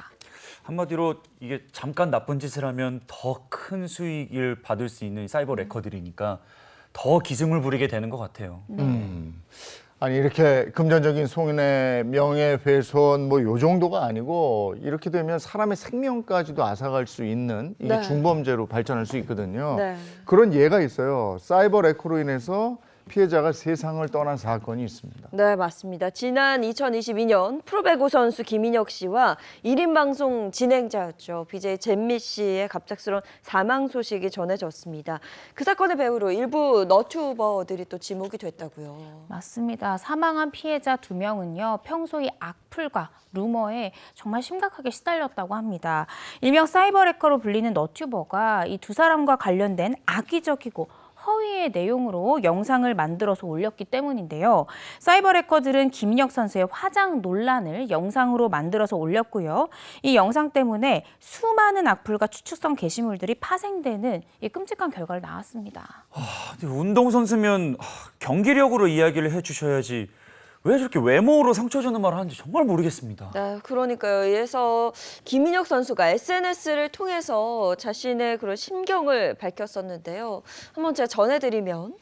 한마디로 이게 잠깐 나쁜 짓을 하면 더 큰 수익을 받을 수 있는 사이버 레커들이니까 더 기승을 부리게 되는 것 같아요. 아니 이렇게 금전적인 손해, 명예훼손 뭐 요 정도가 아니고 이렇게 되면 사람의 생명까지도 앗아갈 수 있는 이게 네. 중범죄로 발전할 수 있거든요. 네. 그런 예가 있어요. 사이버 레커로 인해서 피해자가 세상을 떠난 사건이 있습니다. 네, 맞습니다. 지난 2022년 프로배구 선수 김인혁 씨와 1인 방송 진행자였죠. BJ 잼미 씨의 갑작스러운 사망 소식이 전해졌습니다. 그 사건의 배후로 일부 너튜버들이 또 지목이 됐다고요. 맞습니다. 사망한 피해자 2명은요. 평소에 악플과 루머에 정말 심각하게 시달렸다고 합니다. 일명 사이버 레커로 불리는 너튜버가 이 2사람과 관련된 악의적이고 허위의 내용으로 영상을 만들어서 올렸기 때문인데요. 사이버 레커들은 김인혁 선수의 화장 논란을 영상으로 만들어서 올렸고요. 이 영상 때문에 수많은 악플과 추측성 게시물들이 파생되는 이 끔찍한 결과를 낳았습니다. 근데 운동선수면 경기력으로 이야기를 해주셔야지 왜 저렇게 외모로 상처 주는 말을 하는지 정말 모르겠습니다. 네, 그러니까요. 이래서 김인혁 선수가 SNS를 통해서 자신의 그런 심경을 밝혔었는데요. 한번 제가 전해드리면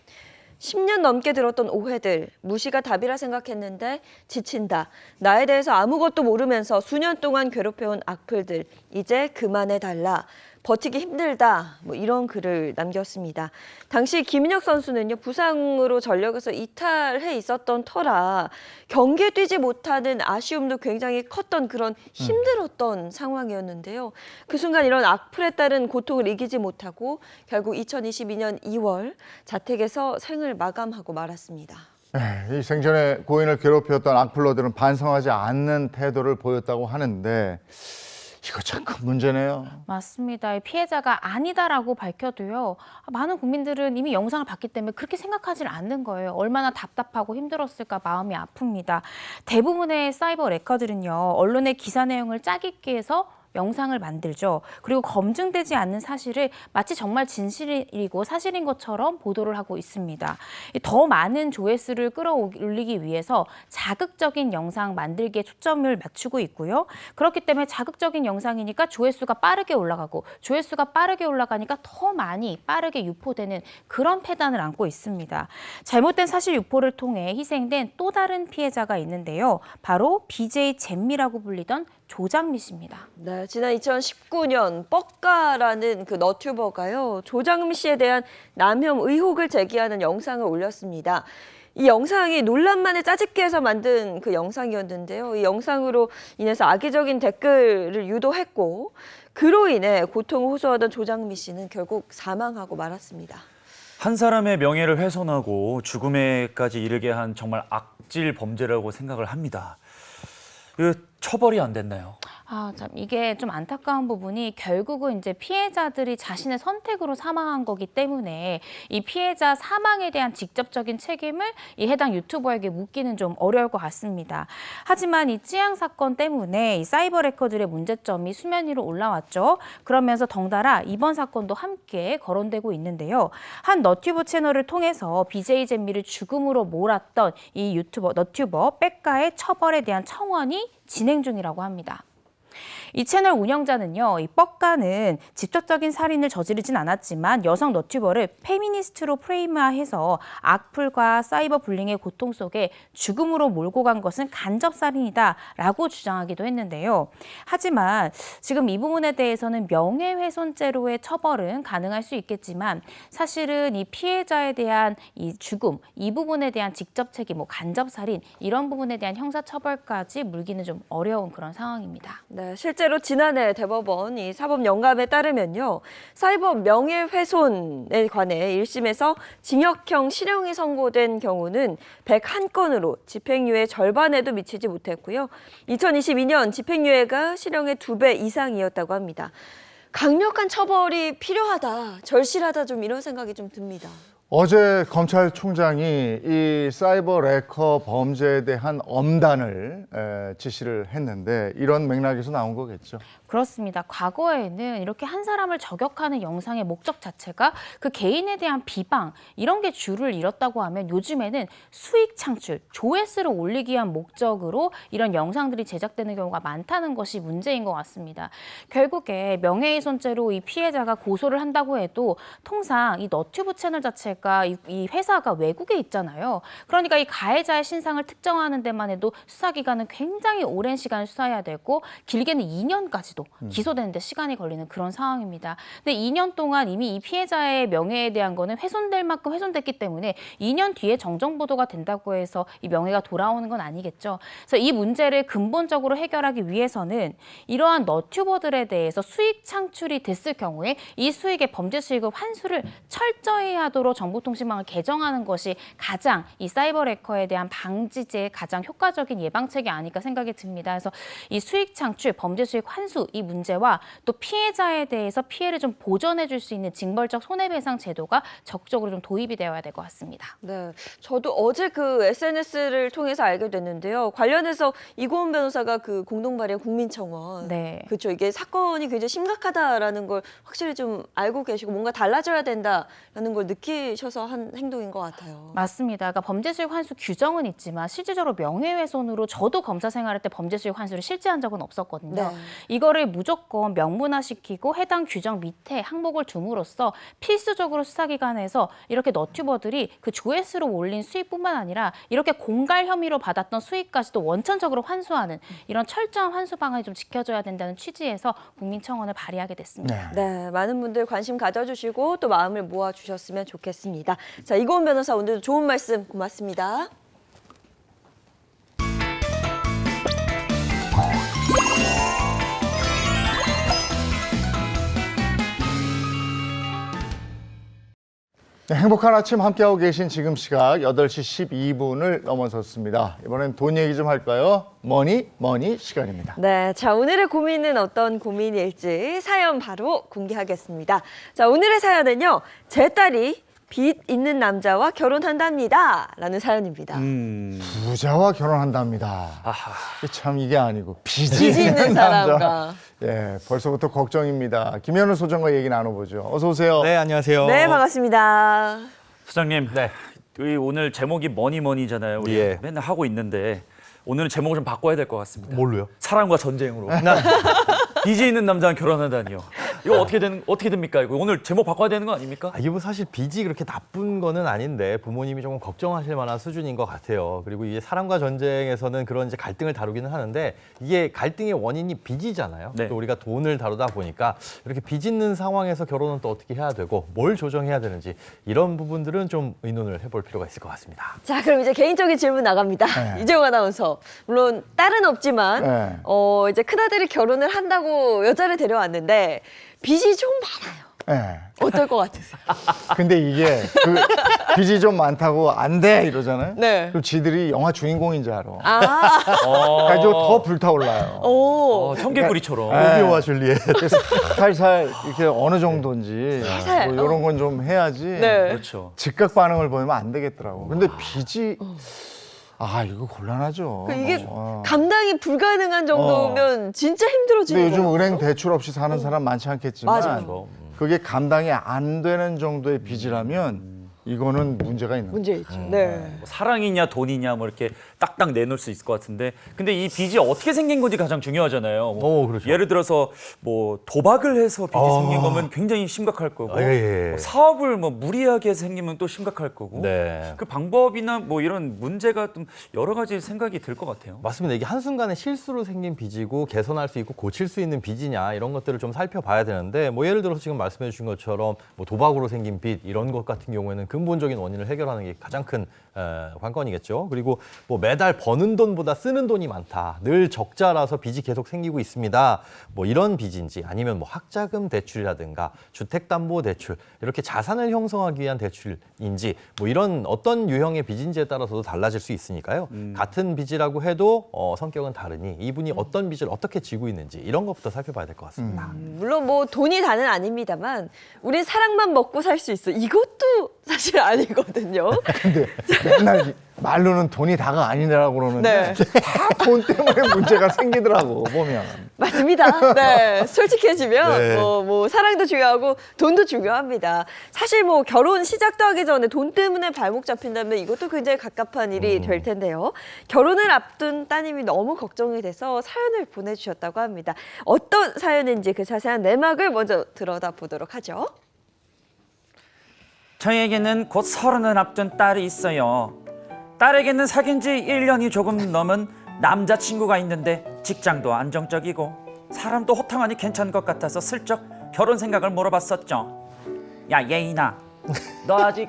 10년 넘게 들었던 오해들, 무시가 답이라 생각했는데 지친다. 나에 대해서 아무것도 모르면서 수년 동안 괴롭혀온 악플들, 이제 그만해달라. 버티기 힘들다. 뭐 이런 글을 남겼습니다. 당시 김인혁 선수는요, 부상으로 전력에서 이탈해 있었던 터라 경기에 뛰지 못하는 아쉬움도 굉장히 컸던 그런 힘들었던 상황이었는데요. 그 순간 이런 악플에 따른 고통을 이기지 못하고 결국 2022년 2월 자택에서 생을 마감하고 말았습니다. 이 생전에 고인을 괴롭혔던 악플러들은 반성하지 않는 태도를 보였다고 하는데 이거 참 큰 문제네요. 맞습니다. 피해자가 아니다라고 밝혀도요. 많은 국민들은 이미 영상을 봤기 때문에 그렇게 생각하지 않는 거예요. 얼마나 답답하고 힘들었을까 마음이 아픕니다. 대부분의 사이버 레커들은요. 언론의 기사 내용을 짜깁기 위해서 영상을 만들죠. 그리고 검증되지 않는 사실을 마치 정말 진실이고 사실인 것처럼 보도를 하고 있습니다. 더 많은 조회수를 끌어올리기 위해서 자극적인 영상 만들기에 초점을 맞추고 있고요. 그렇기 때문에 자극적인 영상이니까 조회수가 빠르게 올라가고 조회수가 빠르게 올라가니까 더 많이 빠르게 유포되는 그런 패단을 안고 있습니다. 잘못된 사실 유포를 통해 희생된 또 다른 피해자가 있는데요. 바로 BJ 잼미라고 불리던 조장미 씨입니다. 네, 지난 2019년 뻑가라는 그 너튜버가요. 조장미 씨에 대한 남혐 의혹을 제기하는 영상을 올렸습니다. 이 영상이 논란만을 짜집기 해서 만든 그 영상이었는데요. 이 영상으로 인해서 악의적인 댓글을 유도했고 그로 인해 고통을 호소하던 조장미 씨는 결국 사망하고 말았습니다. 한 사람의 명예를 훼손하고 죽음에까지 이르게 한 정말 악질 범죄라고 생각을 합니다. 처벌이 안 됐나요? 참 이게 좀 안타까운 부분이 결국은 이제 피해자들이 자신의 선택으로 사망한 거기 때문에 이 피해자 사망에 대한 직접적인 책임을 이 해당 유튜버에게 묻기는 좀 어려울 것 같습니다. 하지만 이 찌양 사건 때문에 이 사이버 레커들의 문제점이 수면 위로 올라왔죠. 그러면서 덩달아 이번 사건도 함께 거론되고 있는데요. 한 너튜브 채널을 통해서 BJ 잼미를 죽음으로 몰았던 이 너튜버 빽가의 처벌에 대한 청원이 진행 중이라고 합니다. 이 채널 운영자는요, 이 뻑가는 직접적인 살인을 저지르진 않았지만 여성 너튜버를 페미니스트로 프레임화해서 악플과 사이버 불링의 고통 속에 죽음으로 몰고 간 것은 간접살인이다라고 주장하기도 했는데요. 하지만 지금 이 부분에 대해서는 명예훼손죄로의 처벌은 가능할 수 있겠지만 사실은 이 피해자에 대한 이 죽음, 이 부분에 대한 직접 책임, 간접살인 이런 부분에 대한 형사처벌까지 물기는 좀 어려운 그런 상황입니다. 네, 실제로 지난해 대법원 이 사법영감에 따르면요. 사이버 명예훼손에 관해 1심에서 징역형 실형이 선고된 경우는 101건으로 집행유예 절반에도 미치지 못했고요. 2022년 집행유예가 실형의 2배 이상이었다고 합니다. 강력한 처벌이 필요하다, 절실하다 좀 이런 생각이 좀 듭니다. 어제 검찰총장이 이 사이버 레커 범죄에 대한 엄단을 지시를 했는데 이런 맥락에서 나온 거겠죠. 그렇습니다. 과거에는 이렇게 한 사람을 저격하는 영상의 목적 자체가 그 개인에 대한 비방 이런 게 주를 이뤘다고 하면 요즘에는 수익 창출, 조회수를 올리기 위한 목적으로 이런 영상들이 제작되는 경우가 많다는 것이 문제인 것 같습니다. 결국에 명예훼손죄로 이 피해자가 고소를 한다고 해도 통상 이 너튜브 채널 자체가 이 회사가 외국에 있잖아요. 그러니까 이 가해자의 신상을 특정하는 데만 해도 수사기간은 굉장히 오랜 시간을 수사해야 되고 길게는 2년까지도 기소되는 데 시간이 걸리는 그런 상황입니다. 근데 2년 동안 이미 이 피해자의 명예에 대한 거는 훼손될 만큼 훼손됐기 때문에 2년 뒤에 정정보도가 된다고 해서 이 명예가 돌아오는 건 아니겠죠. 그래서 이 문제를 근본적으로 해결하기 위해서는 이러한 너튜버들에 대해서 수익 창출이 됐을 경우에 이 수익의 범죄 수익을 환수를 철저히 하도록 정보통신망을 개정하는 것이 가장 이 사이버 레커에 대한 방지제의 가장 효과적인 예방책이 아닐까 생각이 듭니다. 그래서 이 수익 창출, 범죄 수익 환수 이 문제와 또 피해자에 대해서 피해를 좀 보전해 줄 수 있는 징벌적 손해배상 제도가 적극적으로 좀 도입이 되어야 될 것 같습니다. 네, 저도 어제 그 SNS를 통해서 알게 됐는데요. 관련해서 이고은 변호사가 그 공동 발의한 국민청원, 네. 그렇죠. 이게 사건이 굉장히 심각하다라는 걸 확실히 좀 알고 계시고 뭔가 달라져야 된다라는 걸 느끼셔서 한 행동인 것 같아요. 맞습니다. 그러니까 범죄수익 환수 규정은 있지만 실질적으로 명예훼손으로 저도 검사 생활할 때 범죄수익 환수를 실제한 적은 없었거든요. 네. 이거를 무조건 명문화시키고 해당 규정 밑에 항목을 둠으로써 필수적으로 수사기관에서 이렇게 너튜버들이 그 조회수로 올린 수익뿐만 아니라 이렇게 공갈 혐의로 받았던 수익까지도 원천적으로 환수하는 이런 철저한 환수 방안이 좀 지켜져야 된다는 취지에서 국민청원을 발의하게 됐습니다. 네, 많은 분들 관심 가져주시고 또 마음을 모아주셨으면 좋겠습니다. 자, 이고은 변호사 오늘도 좋은 말씀 고맙습니다. 네, 행복한 아침 함께하고 계신 지금 시각 8시 12분을 넘어섰습니다. 이번엔 돈 얘기 좀 할까요? 머니 시간입니다. 네, 자 오늘의 고민은 어떤 고민일지 사연 바로 공개하겠습니다. 자 오늘의 사연은요. 제 딸이 빚 있는 남자와 결혼한답니다. 라는 사연입니다. 부자와 결혼한답니다. 참 이게 아니고 빚이 있는 있는 남자. 사람과. 예, 벌써부터 걱정입니다. 김현우 소장과 얘기 나눠보죠. 어서 오세요. 네, 안녕하세요. 네, 반갑습니다. 소장님, 우리 오늘 제목이 머니잖아요. 우리 맨날 하고 있는데 오늘은 제목을 좀 바꿔야 될 것 같습니다. 뭘로요? 사랑과 전쟁으로. 빚이 있는 남자랑 결혼하다니요. 이거 어떻게 됩니까? 이거 오늘 제목 바꿔야 되는 거 아닙니까? 이게 뭐 사실 빚이 그렇게 나쁜 거는 아닌데 부모님이 조금 걱정하실 만한 수준인 것 같아요. 그리고 이게 사랑과 전쟁에서는 그런 이제 갈등을 다루기는 하는데 이게 갈등의 원인이 빚이잖아요. 또 우리가 돈을 다루다 보니까 이렇게 빚 있는 상황에서 결혼은 또 어떻게 해야 되고 뭘 조정해야 되는지 이런 부분들은 좀 의논을 해볼 필요가 있을 것 같습니다. 자, 그럼 이제 개인적인 질문 나갑니다. 이재용 아나운서. 물론 딸은 없지만 이제 큰아들이 결혼을 한다고 여자를 데려왔는데 빚이 좀 많아요. 네. 어떨 것 같으세요? 근데 이게 그 빚이 좀 많다고 안 돼 이러잖아요. 네. 그럼 지들이 영화 주인공인 줄 알아. 아. 그래가지고 더 불타올라요. 오. 청개구리처럼. 로미오와 줄리엣. 그래서 살살 이렇게 어느 정도인지 살살. 뭐 이런 건 좀 해야지. 네. 그렇죠. 즉각 반응을 보이면 안 되겠더라고. 근데 빚이 이거 곤란하죠. 이게 감당이 불가능한 정도면 진짜 힘들어지는 근데 요즘 거예요. 은행 대출 없이 사는 사람 많지 않겠지만 맞아요. 그게 감당이 안 되는 정도의 빚이라면 이거는 문제가 있는 문제 있죠. 네. 뭐 사랑이냐 돈이냐 뭐 이렇게 딱딱 내놓을 수 있을 것 같은데 근데 이 빚이 어떻게 생긴 건지 가장 중요하잖아요. 그렇죠. 예를 들어서 뭐 도박을 해서 빚이 생긴 거면 굉장히 심각할 거고 뭐 사업을 뭐 무리하게 해서 생기면 또 심각할 거고 그 방법이나 뭐 이런 문제가 좀 여러 가지 생각이 들 것 같아요. 맞습니다. 이게 한순간에 실수로 생긴 빚이고 개선할 수 있고 고칠 수 있는 빚이냐 이런 것들을 좀 살펴봐야 되는데 뭐 예를 들어서 지금 말씀해 주신 것처럼 뭐 도박으로 생긴 빚 이런 것 같은 경우에는 근본적인 원인을 해결하는 게 가장 큰 관건이겠죠. 그리고 뭐 매달 버는 돈보다 쓰는 돈이 많다. 늘 적자라서 빚이 계속 생기고 있습니다. 뭐 이런 빚인지 아니면 뭐 학자금 대출이라든가 주택담보대출 이렇게 자산을 형성하기 위한 대출인지 뭐 이런 어떤 유형의 빚인지에 따라서도 달라질 수 있으니까요. 같은 빚이라고 해도 성격은 다르니 이분이 어떤 빚을 어떻게 지고 있는지 이런 것부터 살펴봐야 될 것 같습니다. 물론 뭐 돈이 다는 아닙니다만 우린 사랑만 먹고 살 수 있어. 이것도 사실 아니거든요. 근데 맨날 말로는 돈이 다가 아니라고 그러는데 네. 다 돈 때문에 문제가 생기더라고 보면. 맞습니다. 네, 솔직해지면 네. 뭐 사랑도 중요하고 돈도 중요합니다. 사실 뭐 결혼 시작도 하기 전에 돈 때문에 발목 잡힌다면 이것도 굉장히 갑갑한 일이 될 텐데요. 결혼을 앞둔 따님이 너무 걱정이 돼서 사연을 보내주셨다고 합니다. 어떤 사연인지 그 자세한 내막을 먼저 들여다보도록 하죠. 저에게는 곧 30을 앞둔 딸이 있어요. 딸에게는 사귄 지 1년이 조금 넘은 남자친구가 있는데 직장도 안정적이고 사람도 호탕하니 괜찮은 것 같아서 슬쩍 결혼 생각을 물어봤었죠. 야 예인아, 너 아직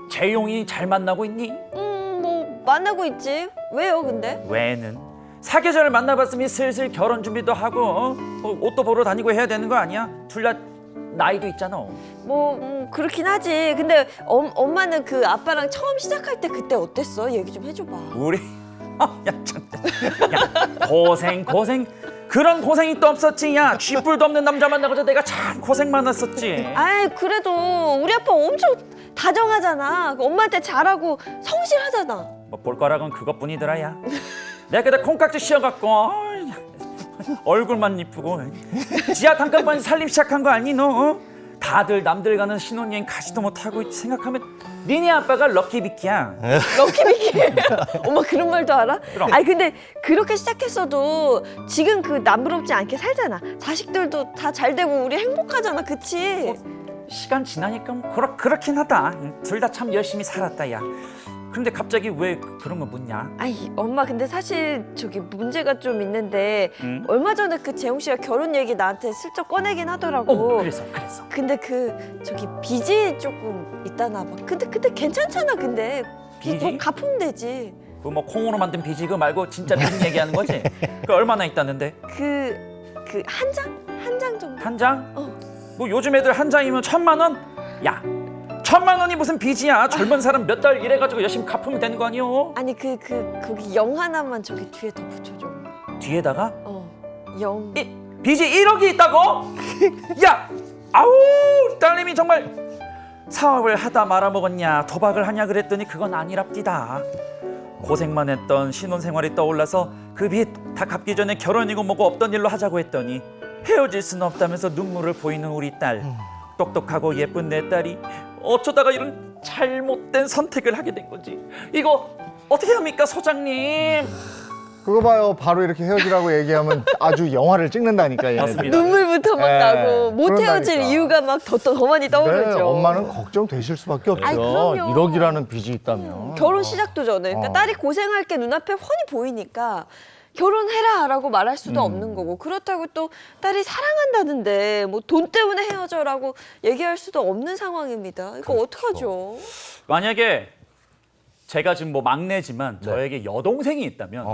재용이 잘 만나고 있니? 뭐 만나고 있지. 왜요 근데? 왜는? 사계절을 만나봤으니 슬슬 결혼 준비도 하고 옷도 보러 다니고 해야 되는 거 아니야? 둘 다 나이도 있잖아. 그렇긴 하지. 근데 엄마는 그 아빠랑 처음 시작할 때 그때 어땠어? 얘기 좀 해줘봐. 우리 야 고생 그런 고생이 또 없었지. 야 쥐뿔도 없는 남자 만나고서 내가 참 고생 많았었지. 아이 그래도 우리 아빠 엄청 다정하잖아. 엄마한테 잘하고 성실하잖아. 뭐 볼 거라곤 그것뿐이더라. 야 내가 그때 콩깍지 씌워갖고 얼굴만 이쁘고 지하 단칸방에서 살림 시작한 거 아니 너? 어? 다들 남들 가는 신혼여행 가지도 못하고 생각하면 니네 아빠가 럭키비키야. 럭키비키? 엄마 그런 말도 알아? 그럼. 아니 근데 그렇게 시작했어도 지금 그 남부럽지 않게 살잖아. 자식들도 다 잘 되고 우리 행복하잖아. 그치? 시간 지나니까 뭐 그렇긴 하다. 둘 다 참 열심히 살았다. 야 근데 갑자기 왜 그런 거 묻냐? 아이 엄마 근데 사실 저기 문제가 좀 있는데 얼마 전에 그 재홍 씨가 결혼 얘기 나한테 슬쩍 꺼내긴 하더라고. 그래서 근데 그 저기 빚이 조금 있다나 봐. 근데 괜찮잖아. 근데 빚이? 뭐 갚으면 되지. 그 뭐 콩으로 만든 빚이 그 말고 진짜 빚 얘기하는 거지? 그 얼마나 있다는데? 그 한 장? 한 장 정도. 한 장? 뭐 요즘 애들 한 장이면 1,000만 원? 야 1,000만 원이 무슨 빚이야? 젊은 사람 몇 달 일해가지고 열심히 갚으면 되는 거 아니오? 아니 거기 영 하나만 저기 뒤에 더 붙여줘. 뒤에다가? 영. 빚이 1억이 있다고? 야! 아우 딸님이 정말 사업을 하다 말아먹었냐 도박을 하냐 그랬더니 그건 아니랍디다. 고생만 했던 신혼생활이 떠올라서 그 빚 다 갚기 전에 결혼이고 뭐고 없던 일로 하자고 했더니 헤어질 수는 없다면서 눈물을 보이는 우리 딸. 똑똑하고 예쁜 내 딸이 어쩌다가 이런 잘못된 선택을 하게 된 거지. 이거 어떻게 합니까 소장님? 그거 봐요. 바로 이렇게 헤어지라고 얘기하면 아주 영화를 찍는다니까 얘네들. 눈물부터 막 네, 나고 못 헤어질 그런다니까. 이유가 막 더 많이 떠오르죠. 네, 엄마는 걱정되실 수밖에 없죠. 아이, 그럼요. 1억이라는 빚이 있다면. 결혼 시작도 전에 그러니까 딸이 고생할 게 눈앞에 훤히 보이니까 결혼해라라고 말할 수도 없는 거고 그렇다고 또 딸이 사랑한다는데 뭐 돈 때문에 헤어져라고 얘기할 수도 없는 상황입니다. 이거 어떡하죠? 만약에 제가 지금 뭐 막내지만 저에게 여동생이 있다면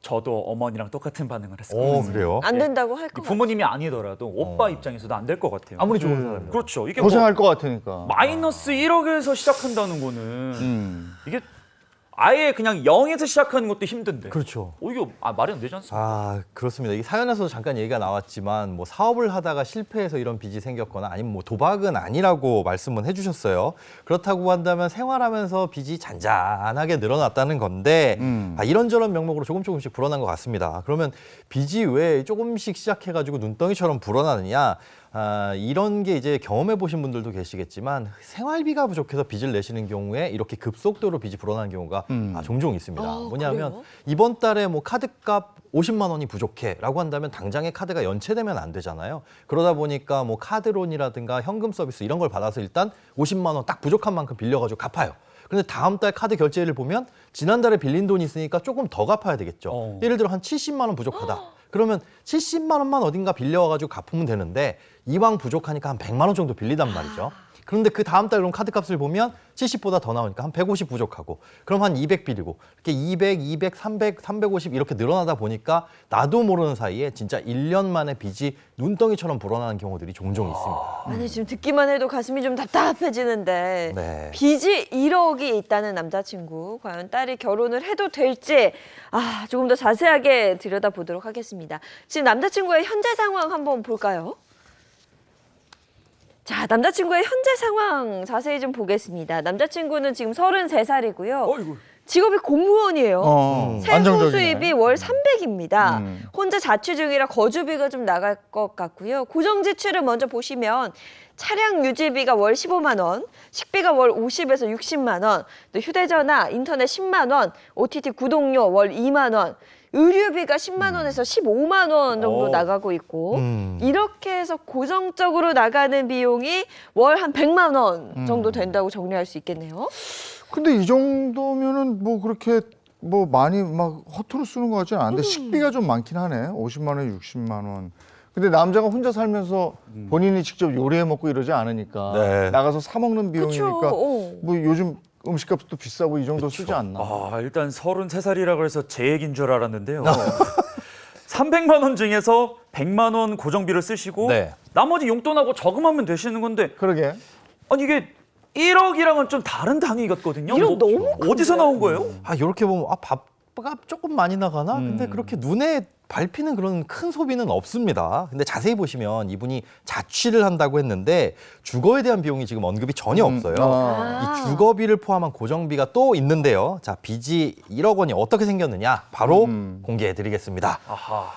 저도 어머니랑 똑같은 반응을 했을 것 같습니다. 그래요? 안 된다고 할 것 같아요. 부모님이 아니더라도 오빠 입장에서도 안 될 것 같아요. 아무리 좋은 사람이라도. 그렇죠. 이게 고생할 것 같으니까. 마이너스 1억에서 시작한다는 거는 이게 아예 그냥 0에서 시작하는 것도 힘든데. 그렇죠. 이거 말이 안 되지 않습니까? 아, 그렇습니다. 이 사연에서도 잠깐 얘기가 나왔지만 뭐 사업을 하다가 실패해서 이런 빚이 생겼거나 아니면 뭐 도박은 아니라고 말씀은 해주셨어요. 그렇다고 한다면 생활하면서 빚이 잔잔하게 늘어났다는 건데 이런저런 명목으로 조금씩 불어난 것 같습니다. 그러면 빚이 왜 조금씩 시작해가지고 눈덩이처럼 불어나느냐? 이런 게 이제 경험해 보신 분들도 계시겠지만 생활비가 부족해서 빚을 내시는 경우에 이렇게 급속도로 빚이 불어나는 경우가 종종 있습니다. 뭐냐면 그래요? 이번 달에 뭐 카드값 50만 원이 부족해라고 한다면 당장에 카드가 연체되면 안 되잖아요. 그러다 보니까 뭐 카드론이라든가 현금 서비스 이런 걸 받아서 일단 50만 원 딱 부족한 만큼 빌려가지고 갚아요. 근데 다음 달 카드 결제를 보면 지난달에 빌린 돈이 있으니까 조금 더 갚아야 되겠죠. 예를 들어 한 70만 원 부족하다. 그러면 70만 원만 어딘가 빌려와가지고 갚으면 되는데 이왕 부족하니까 한 100만 원 정도 빌리단 말이죠. 그런데 그 다음 달 그럼 카드값을 보면 70보다 더 나오니까 한 150 부족하고 그럼 한 200 빌리고 이렇게 200, 200, 300, 350 이렇게 늘어나다 보니까 나도 모르는 사이에 진짜 1년 만에 빚이 눈덩이처럼 불어나는 경우들이 종종 있습니다. 아니 지금 듣기만 해도 가슴이 좀 답답해지는데 네. 빚이 1억이 있다는 남자친구 과연 딸이 결혼을 해도 될지 조금 더 자세하게 들여다보도록 하겠습니다. 지금 남자친구의 현재 상황 한번 볼까요? 자, 남자친구의 현재 상황 자세히 좀 보겠습니다. 남자친구는 지금 33살이고요. 직업이 공무원이에요. 세후 안정적이네. 수입이 월 300입니다. 혼자 자취 중이라 거주비가 좀 나갈 것 같고요. 고정 지출을 먼저 보시면 차량 유지비가 월 15만 원, 식비가 월 50에서 60만 원, 또 휴대전화, 인터넷 10만 원, OTT 구독료 월 2만 원, 의류비가 10만 원에서 15만 원 정도 나가고 있고 이렇게 해서 고정적으로 나가는 비용이 월 한 100만 원 정도 된다고 정리할 수 있겠네요. 근데 이 정도면은 뭐 그렇게 뭐 많이 막 허투루 쓰는 것 같지는 않은데 식비가 좀 많긴 하네. 50만 원, 60만 원. 근데 남자가 혼자 살면서 본인이 직접 요리해 먹고 이러지 않으니까 네. 나가서 사 먹는 비용이니까 그쵸. 뭐 요즘 음식값도 비싸고 이 정도 쓰지 않나. 아, 일단 33살이라 그래서 제 얘기인 줄 알았는데요. 300만 원 중에서 100만 원 고정비를 쓰시고 네. 나머지 용돈하고 저금하면 되시는 건데 그러게. 아니 이게 1억이랑은 좀 다른 단위 같거든요. 1억 너무 어디서 나온 거예요? 아, 이렇게 보면 밥값 조금 많이 나가나? 근데 그렇게 눈에 밟히는 그런 큰 소비는 없습니다. 근데 자세히 보시면 이분이 자취를 한다고 했는데 주거에 대한 비용이 지금 언급이 전혀 없어요. 이 주거비를 포함한 고정비가 또 있는데요. 자, 빚이 1억 원이 어떻게 생겼느냐? 바로 공개해 드리겠습니다. 아하.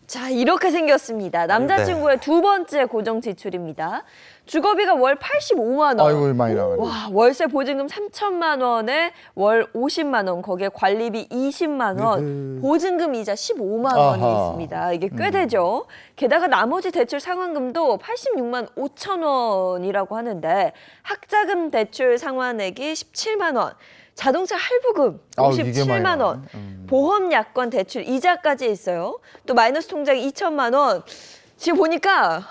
자, 이렇게 생겼습니다. 남자친구의 두 번째 고정 지출입니다. 주거비가 월 85만 원. 아이고 많이 나가네. 와, 월세 보증금 3천만 원에 월 50만 원, 거기에 관리비 20만 원, 보증금 이자 15만 원이 아하. 있습니다. 이게 꽤 되죠. 게다가 나머지 대출 상환금도 86만 5천 원이라고 하는데 학자금 대출 상환액이 17만 원. 자동차 할부금 아우, 이게 많이 57만 원, 보험 약관 대출 이자까지 있어요. 또 마이너스 통장이 2천만 원. 지금 보니까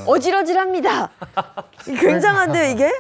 어질어질합니다. 굉장한데요, 이게?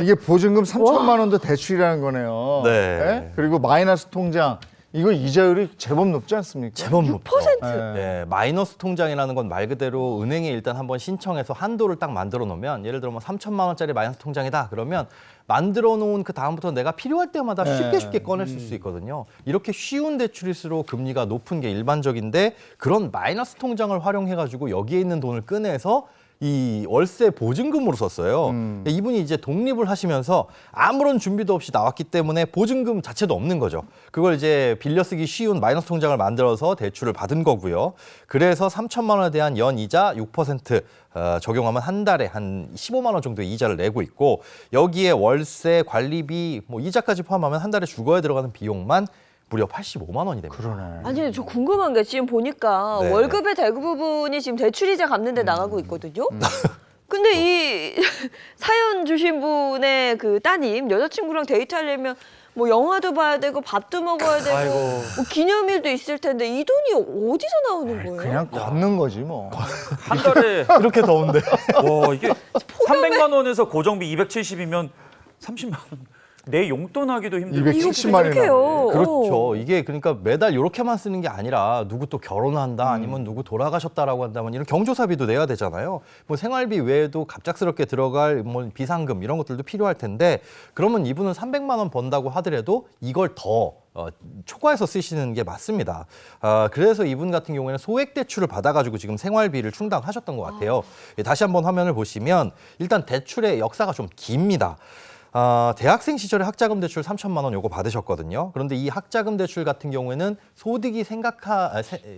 이게 보증금 3천만 원도 대출이라는 거네요. 네. 예? 그리고 마이너스 통장. 이거 이자율이 제법 높지 않습니까? 제법 높죠. 6%. 네, 마이너스 통장이라는 건 말 그대로 은행에 일단 한번 신청해서 한도를 딱 만들어 놓으면 예를 들어 뭐 3천만 원짜리 마이너스 통장이다 그러면 만들어 놓은 그 다음부터 내가 필요할 때마다 쉽게 꺼낼 수 있거든요. 이렇게 쉬운 대출일수록 금리가 높은 게 일반적인데 그런 마이너스 통장을 활용해 가지고 여기에 있는 돈을 꺼내서 이 월세 보증금으로 썼어요. 이분이 이제 독립을 하시면서 아무런 준비도 없이 나왔기 때문에 보증금 자체도 없는 거죠. 그걸 이제 빌려 쓰기 쉬운 마이너스 통장을 만들어서 대출을 받은 거고요. 그래서 3천만 원에 대한 연이자 6% 적용하면 한 달에 한 15만 원 정도의 이자를 내고 있고 여기에 월세, 관리비, 뭐 이자까지 포함하면 한 달에 주거에 들어가는 비용만 무려 85만 원이 됩니다. 그러네. 아니, 저 궁금한 게 지금 보니까 네. 월급의 대부분이 지금 대출이자 갚는 데 나가고 있거든요. 근데 이 사연 주신 분의 그 따님, 여자친구랑 데이트하려면 뭐 영화도 봐야 되고 밥도 먹어야 되고 아이고. 뭐 기념일도 있을 텐데 이 돈이 어디서 나오는 거예요? 그냥 걷는 거지 뭐. 한 달에 이렇게 더운데. 와, 이게 300만 원에서 고정비 270이면 30만 원. 내 용돈 하기도 힘들고 270만이나. 그렇죠. 이게 그러니까 매달 이렇게만 쓰는 게 아니라 누구 또 결혼한다 아니면 누구 돌아가셨다라고 한다면 이런 경조사비도 내야 되잖아요. 뭐 생활비 외에도 갑작스럽게 들어갈 뭐 비상금 이런 것들도 필요할 텐데 그러면 이분은 300만 원 번다고 하더라도 이걸 더 초과해서 쓰시는 게 맞습니다. 그래서 이분 같은 경우에는 소액 대출을 받아가지고 지금 생활비를 충당하셨던 것 같아요. 다시 한번 화면을 보시면 일단 대출의 역사가 좀 깁니다. 대학생 시절에 학자금 대출 3천만 원 요거 받으셨거든요. 그런데 이 학자금 대출 같은 경우에는 소득이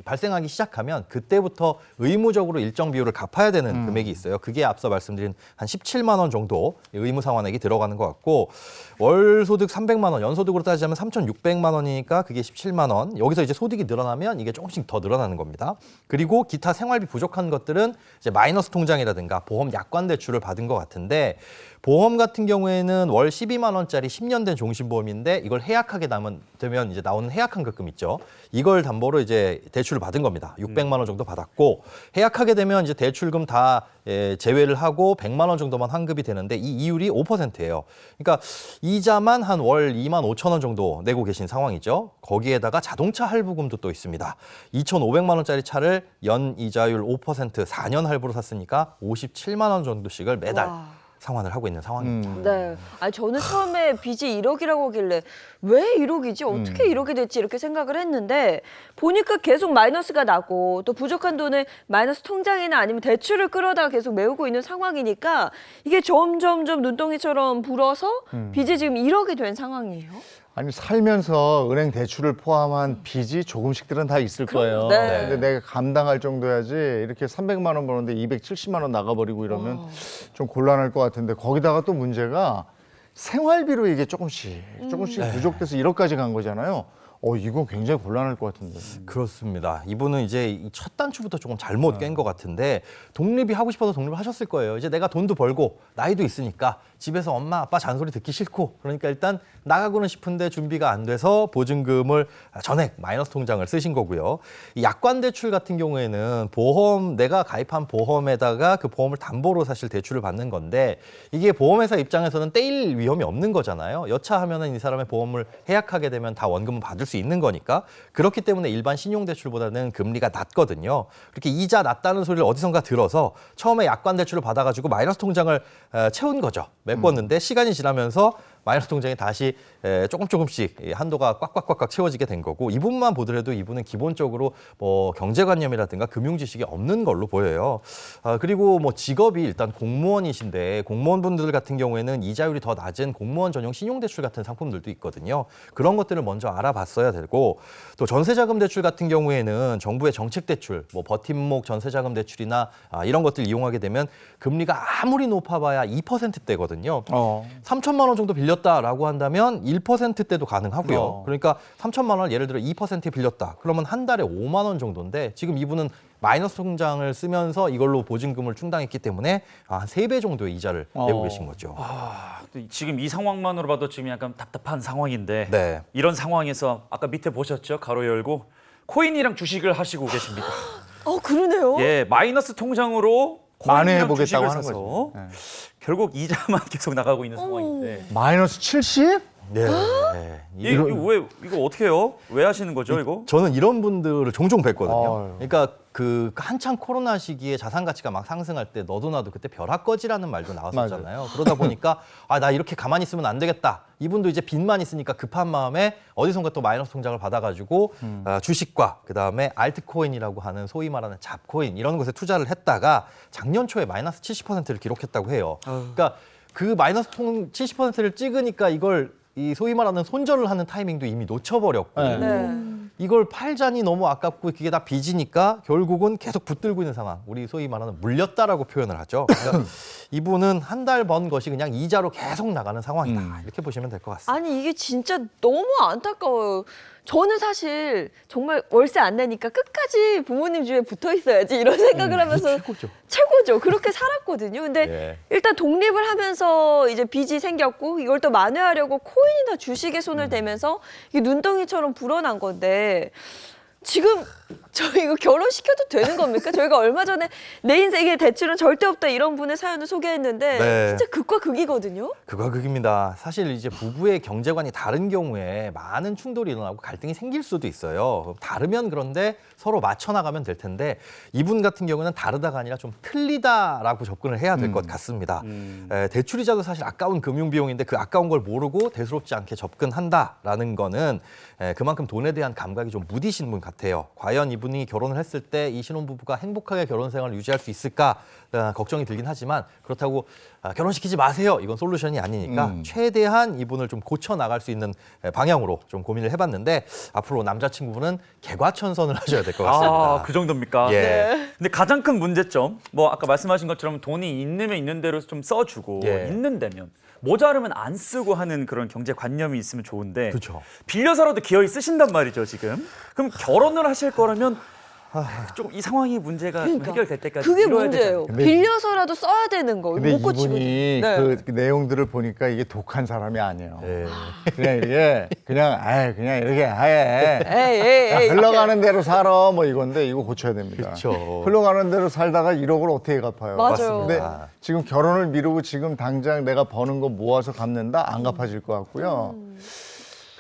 발생하기 시작하면 그때부터 의무적으로 일정 비율을 갚아야 되는 금액이 있어요. 그게 앞서 말씀드린 한 17만 원 정도 의무 상환액이 들어가는 것 같고 월 소득 300만 원, 연소득으로 따지자면 3,600만 원이니까 그게 17만 원. 여기서 이제 소득이 늘어나면 이게 조금씩 더 늘어나는 겁니다. 그리고 기타 생활비 부족한 것들은 이제 마이너스 통장이라든가 보험 약관 대출을 받은 것 같은데 보험 같은 경우에는 월 12만 원짜리 10년 된 종신보험인데 이걸 해약하게 되면 이제 나오는 해약환급금 있죠. 이걸 담보로 이제 대출을 받은 겁니다. 600만 원 정도 받았고 해약하게 되면 이제 대출금 다 제외를 하고 100만 원 정도만 환급이 되는데 이 이율이 5%예요. 그러니까 이자만 한 월 2만 5천 원 정도 내고 계신 상황이죠. 거기에다가 자동차 할부금도 또 있습니다. 2,500만 원짜리 차를 연 이자율 5% 4년 할부로 샀으니까 57만 원 정도씩을 매달 상환을 하고 있는 상황입니다. 네. 아니, 저는 처음에 빚이 1억이라고 하길래 왜 1억이지? 어떻게 1억이 됐지? 이렇게 생각을 했는데 보니까 계속 마이너스가 나고 또 부족한 돈을 마이너스 통장이나 아니면 대출을 끌어다가 계속 메우고 있는 상황이니까 이게 점점점 눈덩이처럼 불어서 빚이 지금 1억이 된 상황이에요. 아니 살면서 은행 대출을 포함한 빚이 조금씩들은 다 있을 거예요. 네. 근데 내가 감당할 정도야지 이렇게 300만 원 버는데 270만 원 나가버리고 이러면 좀 곤란할 것 같은데 거기다가 또 문제가 생활비로 이게 조금씩 누적돼서 1억까지 간 거잖아요. 이거 굉장히 곤란할 것 같은데. 그렇습니다. 이분은 이제 이 첫 단추부터 조금 잘못 깬 것 같은데 독립이 하고 싶어서 독립을 하셨을 거예요. 이제 내가 돈도 벌고 나이도 있으니까 집에서 엄마 아빠 잔소리 듣기 싫고 그러니까 일단 나가고는 싶은데 준비가 안 돼서 보증금을 전액 마이너스 통장을 쓰신 거고요. 이 약관 대출 같은 경우에는 보험 내가 가입한 보험에다가 그 보험을 담보로 사실 대출을 받는 건데 이게 보험회사 입장에서는 떼일 위험이 없는 거잖아요. 여차하면은 이 사람의 보험을 해약하게 되면 다 원금을 받을 수 있는 거니까 그렇기 때문에 일반 신용대출보다는 금리가 낮거든요. 그렇게 이자 낮다는 소리를 어디선가 들어서 처음에 약관 대출을 받아가지고 마이너스 통장을 채운 거죠. 메꿨는데 시간이 지나면서 마이너스 통장이 다시 조금씩 한도가 꽉꽉꽉꽉 채워지게 된 거고 이분만 보더라도 이분은 기본적으로 뭐 경제관념이라든가 금융 지식이 없는 걸로 보여요. 그리고 뭐 직업이 일단 공무원이신데 공무원분들 같은 경우에는 이자율이 더 낮은 공무원 전용 신용대출 같은 상품들도 있거든요. 그런 것들을 먼저 알아봤어야 되고 또 전세자금 대출 같은 경우에는 정부의 정책 대출, 뭐 버팀목 전세자금 대출이나 이런 것들 이용하게 되면 금리가 아무리 높아봐야 2%대거든요. 3천만 원 정도 빌렸다라고 한다면 1%대도 가능하고요. 그러니까 3천만 원을 예를 들어 2% 빌렸다. 그러면 한 달에 5만 원 정도인데 지금 이분은 마이너스 통장을 쓰면서 이걸로 보증금을 충당했기 때문에 한 3배 정도의 이자를 내고 계신 거죠. 지금 이 상황만으로 봐도 지금 약간 답답한 상황인데 네. 이런 상황에서 아까 밑에 보셨죠? 가로 열고 코인이랑 주식을 하시고 계십니다. 그러네요. 예, 마이너스 통장으로 만회해 코인이랑 보겠다고 주식을 하는 사서 거죠. 결국 이자만 계속 나가고 있는 상황인데. 마이너스 70? 네. 이거 어떻게 해요? 왜 하시는 거죠, 이거? 저는 이런 분들을 종종 뵀거든요. 그러니까 그 한창 코로나 시기에 자산 가치가 막 상승할 때 너도 나도 그때 벼락거지라는 말도 나왔었잖아요. 그러다 보니까 나 이렇게 가만히 있으면 안 되겠다. 이분도 이제 빚만 있으니까 급한 마음에 어디선가 또 마이너스 통장을 받아가지고 주식과 그다음에 알트코인이라고 하는 소위 말하는 잡코인 이런 것에 투자를 했다가 작년 초에 마이너스 70%를 기록했다고 해요. 그러니까 그 마이너스 70%를 찍으니까 이걸 이 소위 말하는 손절을 하는 타이밍도 이미 놓쳐버렸고 이걸 팔자니 너무 아깝고 그게 다 빚이니까 결국은 계속 붙들고 있는 상황. 우리 소위 말하는 물렸다라고 표현을 하죠. 그러니까 이분은 한 달 번 것이 그냥 이자로 계속 나가는 상황이다. 이렇게 보시면 될 것 같습니다. 아니 이게 진짜 너무 안타까워요. 저는 사실 정말 월세 안 내니까 끝까지 부모님 집에 붙어 있어야지 이런 생각을 하면서 최고죠. 그렇게 살았거든요. 근데 일단 독립을 하면서 이제 빚이 생겼고 이걸 또 만회하려고 코인이나 주식에 손을 대면서 이게 눈덩이처럼 불어난 건데 지금 저 이거 결혼시켜도 되는 겁니까? 저희가 얼마 전에 내 인생에 대출은 절대 없다 이런 분의 사연을 소개했는데 진짜 극과 극이거든요. 극과 극입니다. 사실 이제 부부의 경제관이 다른 경우에 많은 충돌이 일어나고 갈등이 생길 수도 있어요. 다르면 그런데 서로 맞춰 나가면 될 텐데 이분 같은 경우는 다르다가 아니라 좀 틀리다라고 접근을 해야 될 것 같습니다. 대출이자도 사실 아까운 금융 비용인데 그 아까운 걸 모르고 대수롭지 않게 접근한다라는 거는 그만큼 돈에 대한 감각이 좀 무디신 분 같아요. 과연 이분이 결혼을 했을 때 이 신혼부부가 행복하게 결혼 생활을 유지할 수 있을까 걱정이 들긴 하지만 그렇다고 결혼시키지 마세요. 이건 솔루션이 아니니까 최대한 이분을 좀 고쳐 나갈 수 있는 방향으로 좀 고민을 해봤는데 앞으로 남자친구분은 개과천선을 하셔야 될 것 같습니다. 그 정도입니까? 근데 가장 큰 문제점, 뭐 아까 말씀하신 것처럼 돈이 있으면 있는 대로 좀 써주고 있는 데면 모자르면 안 쓰고 하는 그런 경제관념이 있으면 좋은데 빌려서라도 기어이 쓰신단 말이죠, 지금. 그럼 결혼을 하실 거라면 좀 이 상황이 문제가 좀 해결될 때까지 그게 미뤄야 문제예요. 되잖아요. 빌려서라도 써야 되는 거. 근데 못 고치거든요. 이분이 그 내용들을 보니까 이게 독한 사람이 아니에요. 그냥 이게 그냥 이렇게 에이, 흘러가는 대로 살아 뭐 이건데 이거 고쳐야 됩니다. 그쵸. 흘러가는 대로 살다가 1억을 어떻게 갚아요? 맞아요. 근데 지금 결혼을 미루고 지금 당장 내가 버는 거 모아서 갚는다? 안 갚아질 것 같고요.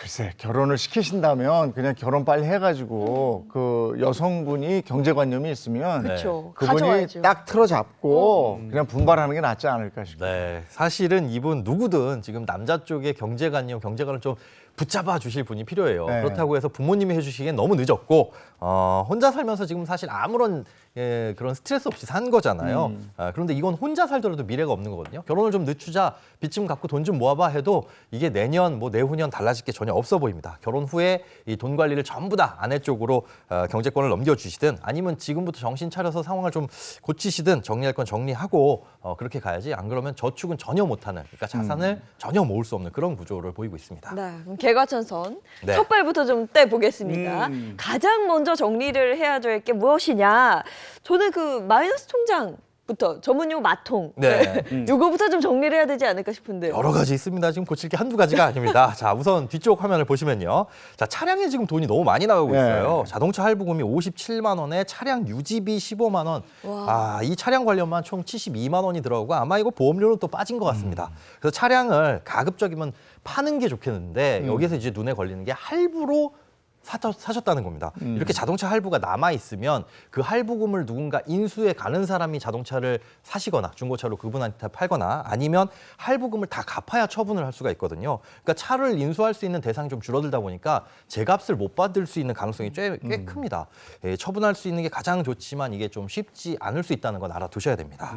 글쎄, 결혼을 시키신다면 그냥 결혼 빨리 해가지고 그 여성분이 경제관념이 있으면 그쵸. 그분이 가져와야죠. 딱 틀어잡고 그냥 분발하는 게 낫지 않을까 싶어요. 네, 사실은 이분 누구든 지금 남자 쪽의 경제관념 좀 붙잡아 주실 분이 필요해요. 네. 그렇다고 해서 부모님이 해주시기엔 너무 늦었고 혼자 살면서 지금 사실 아무런 그런 스트레스 없이 산 거잖아요. 그런데 이건 혼자 살더라도 미래가 없는 거거든요. 결혼을 좀 늦추자, 빚 좀 갚고 돈 좀 모아봐 해도 이게 내년, 뭐 내후년 달라질 게 전혀 없어 보입니다. 결혼 후에 이 돈 관리를 전부 다 아내 쪽으로 경제권을 넘겨주시든 아니면 지금부터 정신 차려서 상황을 좀 고치시든 정리할 건 정리하고 그렇게 가야지. 안 그러면 저축은 전혀 못하는, 그러니까 자산을 전혀 모을 수 없는 그런 구조를 보이고 있습니다. 네, 그럼 개과천선 네. 첫 발부터 좀 떼보겠습니다. 가장 먼저 정리를 해야 될 게 무엇이냐? 저는 그 마이너스 통장부터 전문용 마통 네. 요거부터 좀 정리를 해야 되지 않을까 싶은데요. 여러 가지 있습니다. 지금 고칠 게 한두 가지가 아닙니다. 자, 우선 뒤쪽 화면을 보시면요. 자, 차량에 지금 돈이 너무 많이 나가고 있어요. 자동차 할부금이 57만 원에 차량 유지비 15만 원. 와. 이 차량 관련만 총 72만 원이 들어가고 아마 이거 보험료는 또 빠진 것 같습니다. 그래서 차량을 가급적이면 파는 게 좋겠는데 여기서 이제 눈에 걸리는 게 할부로 사셨다는 겁니다. 이렇게 자동차 할부가 남아있으면 그 할부금을 누군가 인수해 가는 사람이 자동차를 사시거나 중고차로 그분한테 팔거나 아니면 할부금을 다 갚아야 처분을 할 수가 있거든요. 그러니까 차를 인수할 수 있는 대상이 좀 줄어들다 보니까 제값을 못 받을 수 있는 가능성이 꽤 큽니다. 처분할 수 있는 게 가장 좋지만 이게 좀 쉽지 않을 수 있다는 건 알아두셔야 됩니다.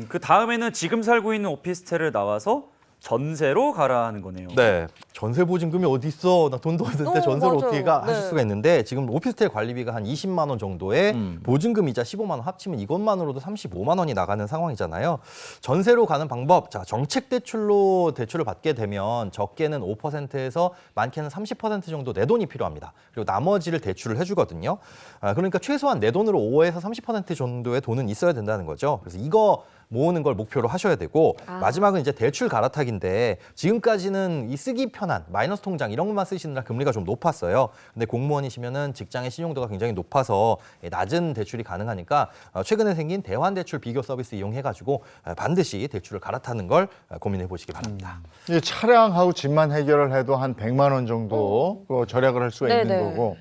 그 다음에는 지금 살고 있는 오피스텔을 나와서 전세로 가라 하는 거네요. 네. 전세 보증금이 어디 있어? 나 돈도 없는데 전세를 맞아요. 어떻게 가? 네. 하실 수가 있는데 지금 오피스텔 관리비가 한 20만 원 정도에 보증금 이자 15만 원 합치면 이것만으로도 35만 원이 나가는 상황이잖아요. 전세로 가는 방법. 자, 정책 대출로 대출을 받게 되면 적게는 5%에서 많게는 30% 정도 내 돈이 필요합니다. 그리고 나머지를 대출을 해주거든요. 그러니까 최소한 내 돈으로 5에서 30% 정도의 돈은 있어야 된다는 거죠. 그래서 이거 모으는 걸 목표로 하셔야 되고 마지막은 이제 대출 갈아타기인데 지금까지는 이 쓰기 편한 마이너스 통장 이런 것만 쓰시느라 금리가 좀 높았어요. 근데 공무원이시면은 직장의 신용도가 굉장히 높아서 낮은 대출이 가능하니까 최근에 생긴 대환대출 비교 서비스 이용해가지고 반드시 대출을 갈아타는 걸 고민해 보시기 바랍니다. 이 차량하고 집만 해결을 해도 한 100만 원 정도 절약을 할 수가 있는 거고.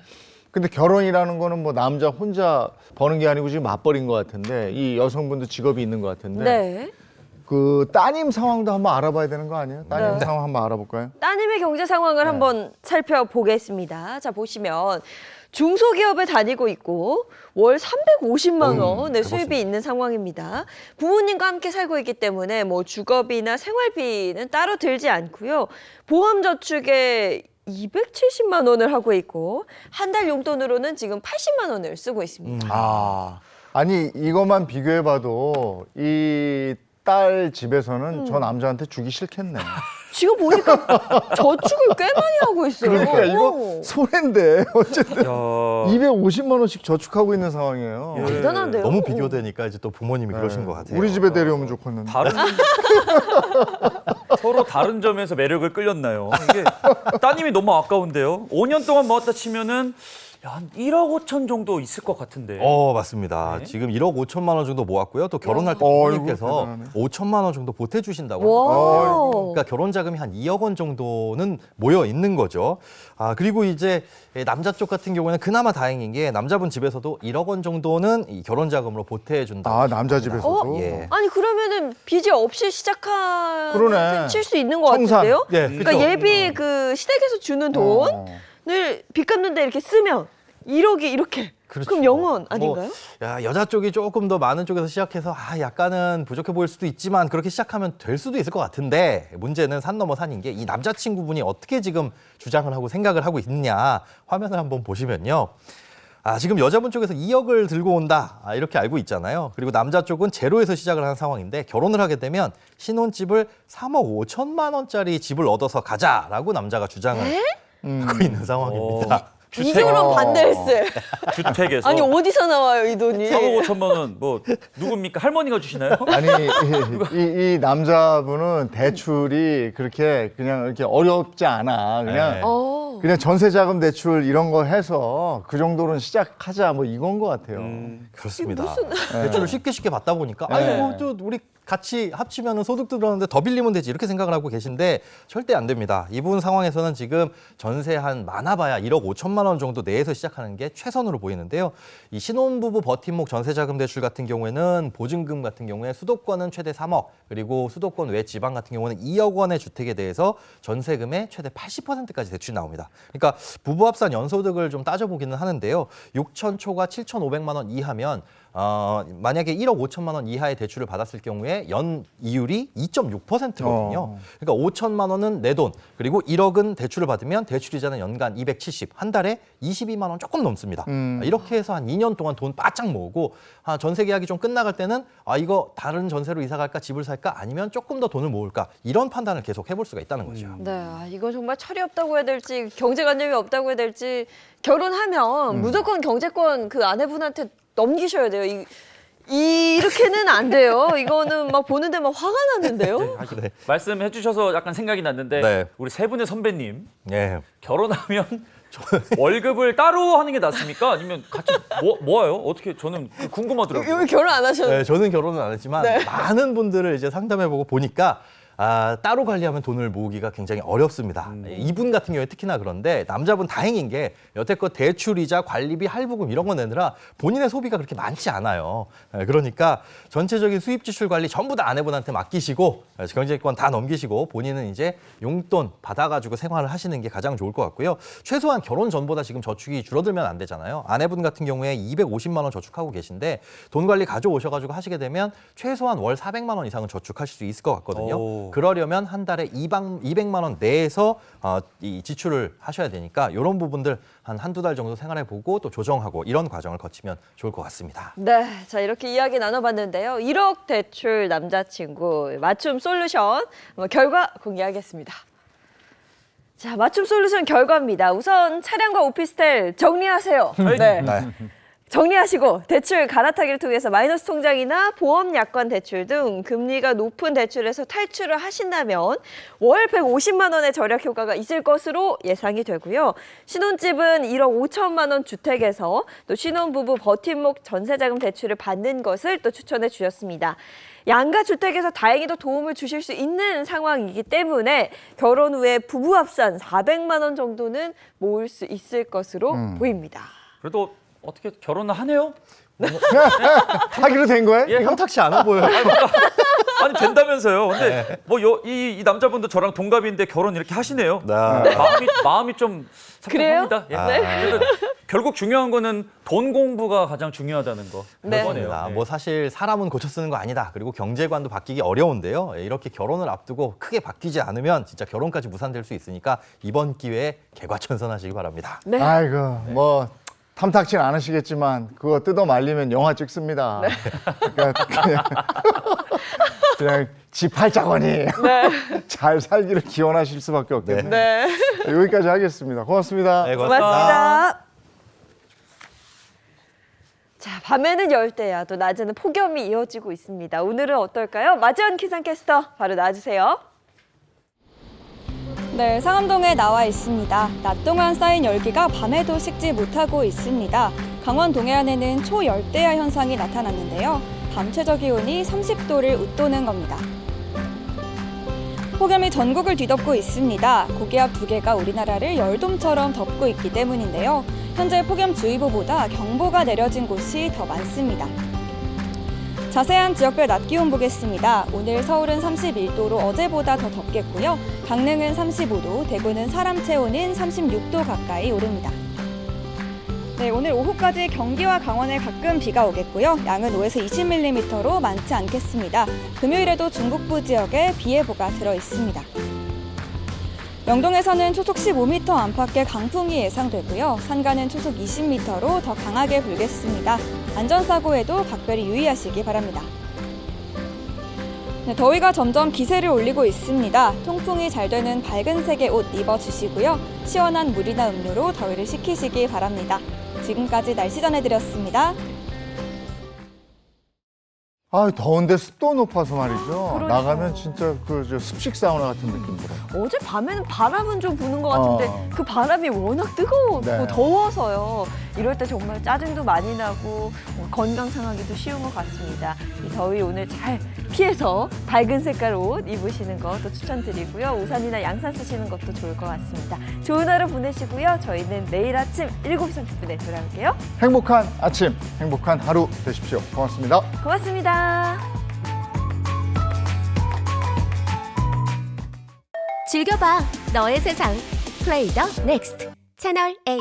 근데 결혼이라는 거는 뭐 남자 혼자 버는 게 아니고 지금 맞벌이인 것 같은데 이 여성분도 직업이 있는 것 같은데 네. 그 따님 상황도 한번 알아봐야 되는 거 아니에요? 따님 네. 상황 한번 알아볼까요? 따님의 경제 상황을 한번 살펴보겠습니다. 자, 보시면 중소기업에 다니고 있고 월 350만 원의 수입이 있는 상황입니다. 부모님과 함께 살고 있기 때문에 뭐 주거비나 생활비는 따로 들지 않고요. 보험 저축에 270만 원을 하고 있고 한 달 용돈으로는 지금 80만 원을 쓰고 있습니다. 아니 이것만 비교해봐도 이 딸 집에서는 저 남자한테 주기 싫겠네. 지금 보니까 저축을 꽤 많이 하고 있어요. 그러니까 이거 손해인데 어쨌든 250만 원씩 저축하고 있는 상황이에요. 대단한데요? 너무 비교되니까 이제 또 부모님이 그러신 것 같아요. 우리 집에 데려오면 좋겠는데. 서로 다른 점에서 매력을 끌렸나요? 이게 따님이 너무 아까운데요. 5년 동안 모았다 치면은 한 1억 5천 정도 있을 것 같은데. 맞습니다. 네. 지금 1억 5천만 원 정도 모았고요. 또 결혼할 때 부모님께서 5천만 원 정도 보태주신다고 합니다. 그러니까 결혼 자금이 한 2억 원 정도는 모여 있는 거죠. 그리고 이제 남자 쪽 같은 경우에는 그나마 다행인 게 남자분 집에서도 1억 원 정도는 이 결혼 자금으로 보태준다. 남자 집에서도? 예. 아니 그러면은 빚이 없이 시작하는 그러네. 칠 수 있는 것 청산. 같은데요? 예, 그러니까 그렇죠. 예비 그 시댁에서 주는 돈을 빚 갚는데 이렇게 쓰면 1억이 이렇게. 그렇죠. 그럼 영원 아닌가요? 여자 쪽이 조금 더 많은 쪽에서 시작해서 약간은 부족해 보일 수도 있지만 그렇게 시작하면 될 수도 있을 것 같은데 문제는 산 넘어 산인 게 이 남자친구분이 어떻게 지금 주장을 하고 생각을 하고 있느냐 화면을 한번 보시면요. 지금 여자분 쪽에서 2억을 들고 온다 이렇게 알고 있잖아요. 그리고 남자 쪽은 제로에서 시작을 하는 상황인데 결혼을 하게 되면 신혼집을 3억 5천만 원짜리 집을 얻어서 가자라고 남자가 주장을 하고 있는 상황입니다. 이거는 반대했어요. 주택에서. 아니 어디서 나와요 이 돈이? 3억 5천만 원 뭐 누굽니까? 할머니가 주시나요? 아니 이 남자분은 대출이 그렇게 그냥 이렇게 어렵지 않아. 그냥 그냥 전세자금 대출 이런 거 해서 그 정도는 시작하자 뭐 이건 것 같아요. 그렇습니다. 네. 대출을 쉽게 받다 보니까 네. 아이고 또 우리 같이 합치면 소득도 들었는데 더 빌리면 되지 이렇게 생각을 하고 계신데 절대 안 됩니다. 이분 상황에서는 지금 전세 한 많아봐야 1억 5천만 원 정도 내에서 시작하는 게 최선으로 보이는데요. 이 신혼부부 버팀목 전세자금 대출 같은 경우에는 보증금 같은 경우에 수도권은 최대 3억 그리고 수도권 외 지방 같은 경우는 2억 원의 주택에 대해서 전세금의 최대 80%까지 대출이 나옵니다. 그러니까 부부 합산 연소득을 좀 따져보기는 하는데요. 6천 초과 7,500만 원 이하면 만약에 1억 5천만 원 이하의 대출을 받았을 경우에 연 이율이 2.6%거든요. 그러니까 5천만 원은 내 돈, 그리고 1억은 대출을 받으면 대출이자는 연간 270, 한 달에 22만 원 조금 넘습니다. 이렇게 해서 한 2년 동안 돈 바짝 모으고 전세 계약이 좀 끝나갈 때는 이거 다른 전세로 이사 갈까 집을 살까 아니면 조금 더 돈을 모을까 이런 판단을 계속 해볼 수가 있다는 거죠. 네, 이건 정말 철이 없다고 해야 될지 경제관념이 없다고 해야 될지 결혼하면 무조건 경제권 그 아내분한테 넘기셔야 돼요. 이렇게는 안 돼요. 이거는 막 보는데 막 화가 나는데요. 네. 말씀해 주셔서 약간 생각이 났는데 네. 우리 세 분의 선배님 네. 결혼하면 월급을 따로 하는 게 낫습니까? 아니면 같이 모아요? 어떻게 저는 궁금하더라고요. 왜 결혼 안 하셨나요? 네, 저는 결혼은 안 했지만 네. 많은 분들을 이제 상담해보고 보니까 따로 관리하면 돈을 모으기가 굉장히 어렵습니다. 이분 같은 경우에 특히나 그런데 남자분 다행인 게 여태껏 대출이자 관리비, 할부금 이런 거 내느라 본인의 소비가 그렇게 많지 않아요. 그러니까 전체적인 수입 지출 관리 전부 다 아내분한테 맡기시고 경제권 다 넘기시고 본인은 이제 용돈 받아가지고 생활을 하시는 게 가장 좋을 것 같고요. 최소한 결혼 전보다 지금 저축이 줄어들면 안 되잖아요. 아내분 같은 경우에 250만 원 저축하고 계신데 돈 관리 가져오셔가지고 하시게 되면 최소한 월 400만 원 이상은 저축하실 수 있을 것 같거든요. 그러려면 한 달에 200만 원 내에서 이 지출을 하셔야 되니까 이런 부분들 한두 달 정도 생활해보고 또 조정하고 이런 과정을 거치면 좋을 것 같습니다. 네, 자 이렇게 이야기 나눠봤는데요. 1억 대출 남자친구 맞춤 솔루션 결과 공개하겠습니다. 자, 맞춤 솔루션 결과입니다. 우선 차량과 오피스텔 정리하세요. 네. 정리하시고 대출 갈아타기를 통해서 마이너스 통장이나 보험 약관 대출 등 금리가 높은 대출에서 탈출을 하신다면 월 150만 원의 절약 효과가 있을 것으로 예상이 되고요. 신혼집은 1억 5천만 원 주택에서 또 신혼부부 버팀목 전세자금 대출을 받는 것을 또 추천해 주셨습니다. 양가 주택에서 다행히도 도움을 주실 수 있는 상황이기 때문에 결혼 후에 부부 합산 400만 원 정도는 모을 수 있을 것으로 보입니다. 그래도 어떻게 결혼을 하네요? 하기로 된 거예요? 예, 탐탁치 않아 보여요. 아니 된다면서요. 근데 뭐 이 남자분도 저랑 동갑인데 결혼 이렇게 하시네요. 마음이 좀 섭섭합니다. 예. 그래서 결국 중요한 거는 돈 공부가 가장 중요하다는 거. 그거네요. 뭐 사실 사람은 고쳐 쓰는 거 아니다. 그리고 경제관도 바뀌기 어려운데요. 이렇게 결혼을 앞두고 크게 바뀌지 않으면 진짜 결혼까지 무산될 수 있으니까 이번 기회에 개과천선하시기 바랍니다. 아이고 뭐 탐탁진 않으시겠지만 그거 뜯어 말리면 영화 찍습니다. 그러니까 그냥 집 팔자거니 잘 살기를 기원하실 수밖에 없겠네요. 여기까지 하겠습니다. 고맙습니다. 네, 고맙습니다. 자, 밤에는 열대야, 또 낮에는 폭염이 이어지고 있습니다. 오늘은 어떨까요? 마지원 기상캐스터 바로 나와주세요. 네, 상암동에 나와 있습니다. 낮 동안 쌓인 열기가 밤에도 식지 못하고 있습니다. 강원 동해안에는 초열대야 현상이 나타났는데요. 밤 최저 기온이 30도를 웃도는 겁니다. 폭염이 전국을 뒤덮고 있습니다. 고기압 2개가 우리나라를 열돔처럼 덮고 있기 때문인데요. 현재 폭염주의보보다 경보가 내려진 곳이 더 많습니다. 자세한 지역별 낮 기온 보겠습니다. 오늘 서울은 31도로 어제보다 더 덥겠고요. 강릉은 35도, 대구는 사람 체온은 36도 가까이 오릅니다. 네, 오늘 오후까지 경기와 강원에 가끔 비가 오겠고요. 양은 5에서 20mm로 많지 않겠습니다. 금요일에도 중북부 지역에 비 예보가 들어 있습니다. 영동에서는 초속 15m 안팎의 강풍이 예상되고요. 산간은 초속 20m로 더 강하게 불겠습니다. 안전사고에도 각별히 유의하시기 바랍니다. 네, 더위가 점점 기세를 올리고 있습니다. 통풍이 잘 되는 밝은 색의 옷 입어주시고요. 시원한 물이나 음료로 더위를 식히시기 바랍니다. 지금까지 날씨 전해드렸습니다. 아, 더운데 습도 높아서 말이죠. 그러니까요. 나가면 진짜 저 습식 사우나 같은 느낌 들어요. 어제 밤에는 바람은 좀 부는 것 같은데 그 바람이 워낙 뜨거웠고 네. 더워서요. 이럴 때 정말 짜증도 많이 나고 건강 상하기도 쉬운 것 같습니다. 이 더위 오늘 잘 피해서 밝은 색깔 옷 입으시는 것도 추천드리고요. 우산이나 양산 쓰시는 것도 좋을 것 같습니다. 좋은 하루 보내시고요. 저희는 내일 아침 7시 30분에 돌아올게요. 행복한 아침, 행복한 하루 되십시오. 고맙습니다. 고맙습니다. 즐겨봐 너의 세상 플레이 더 넥스트 채널 A.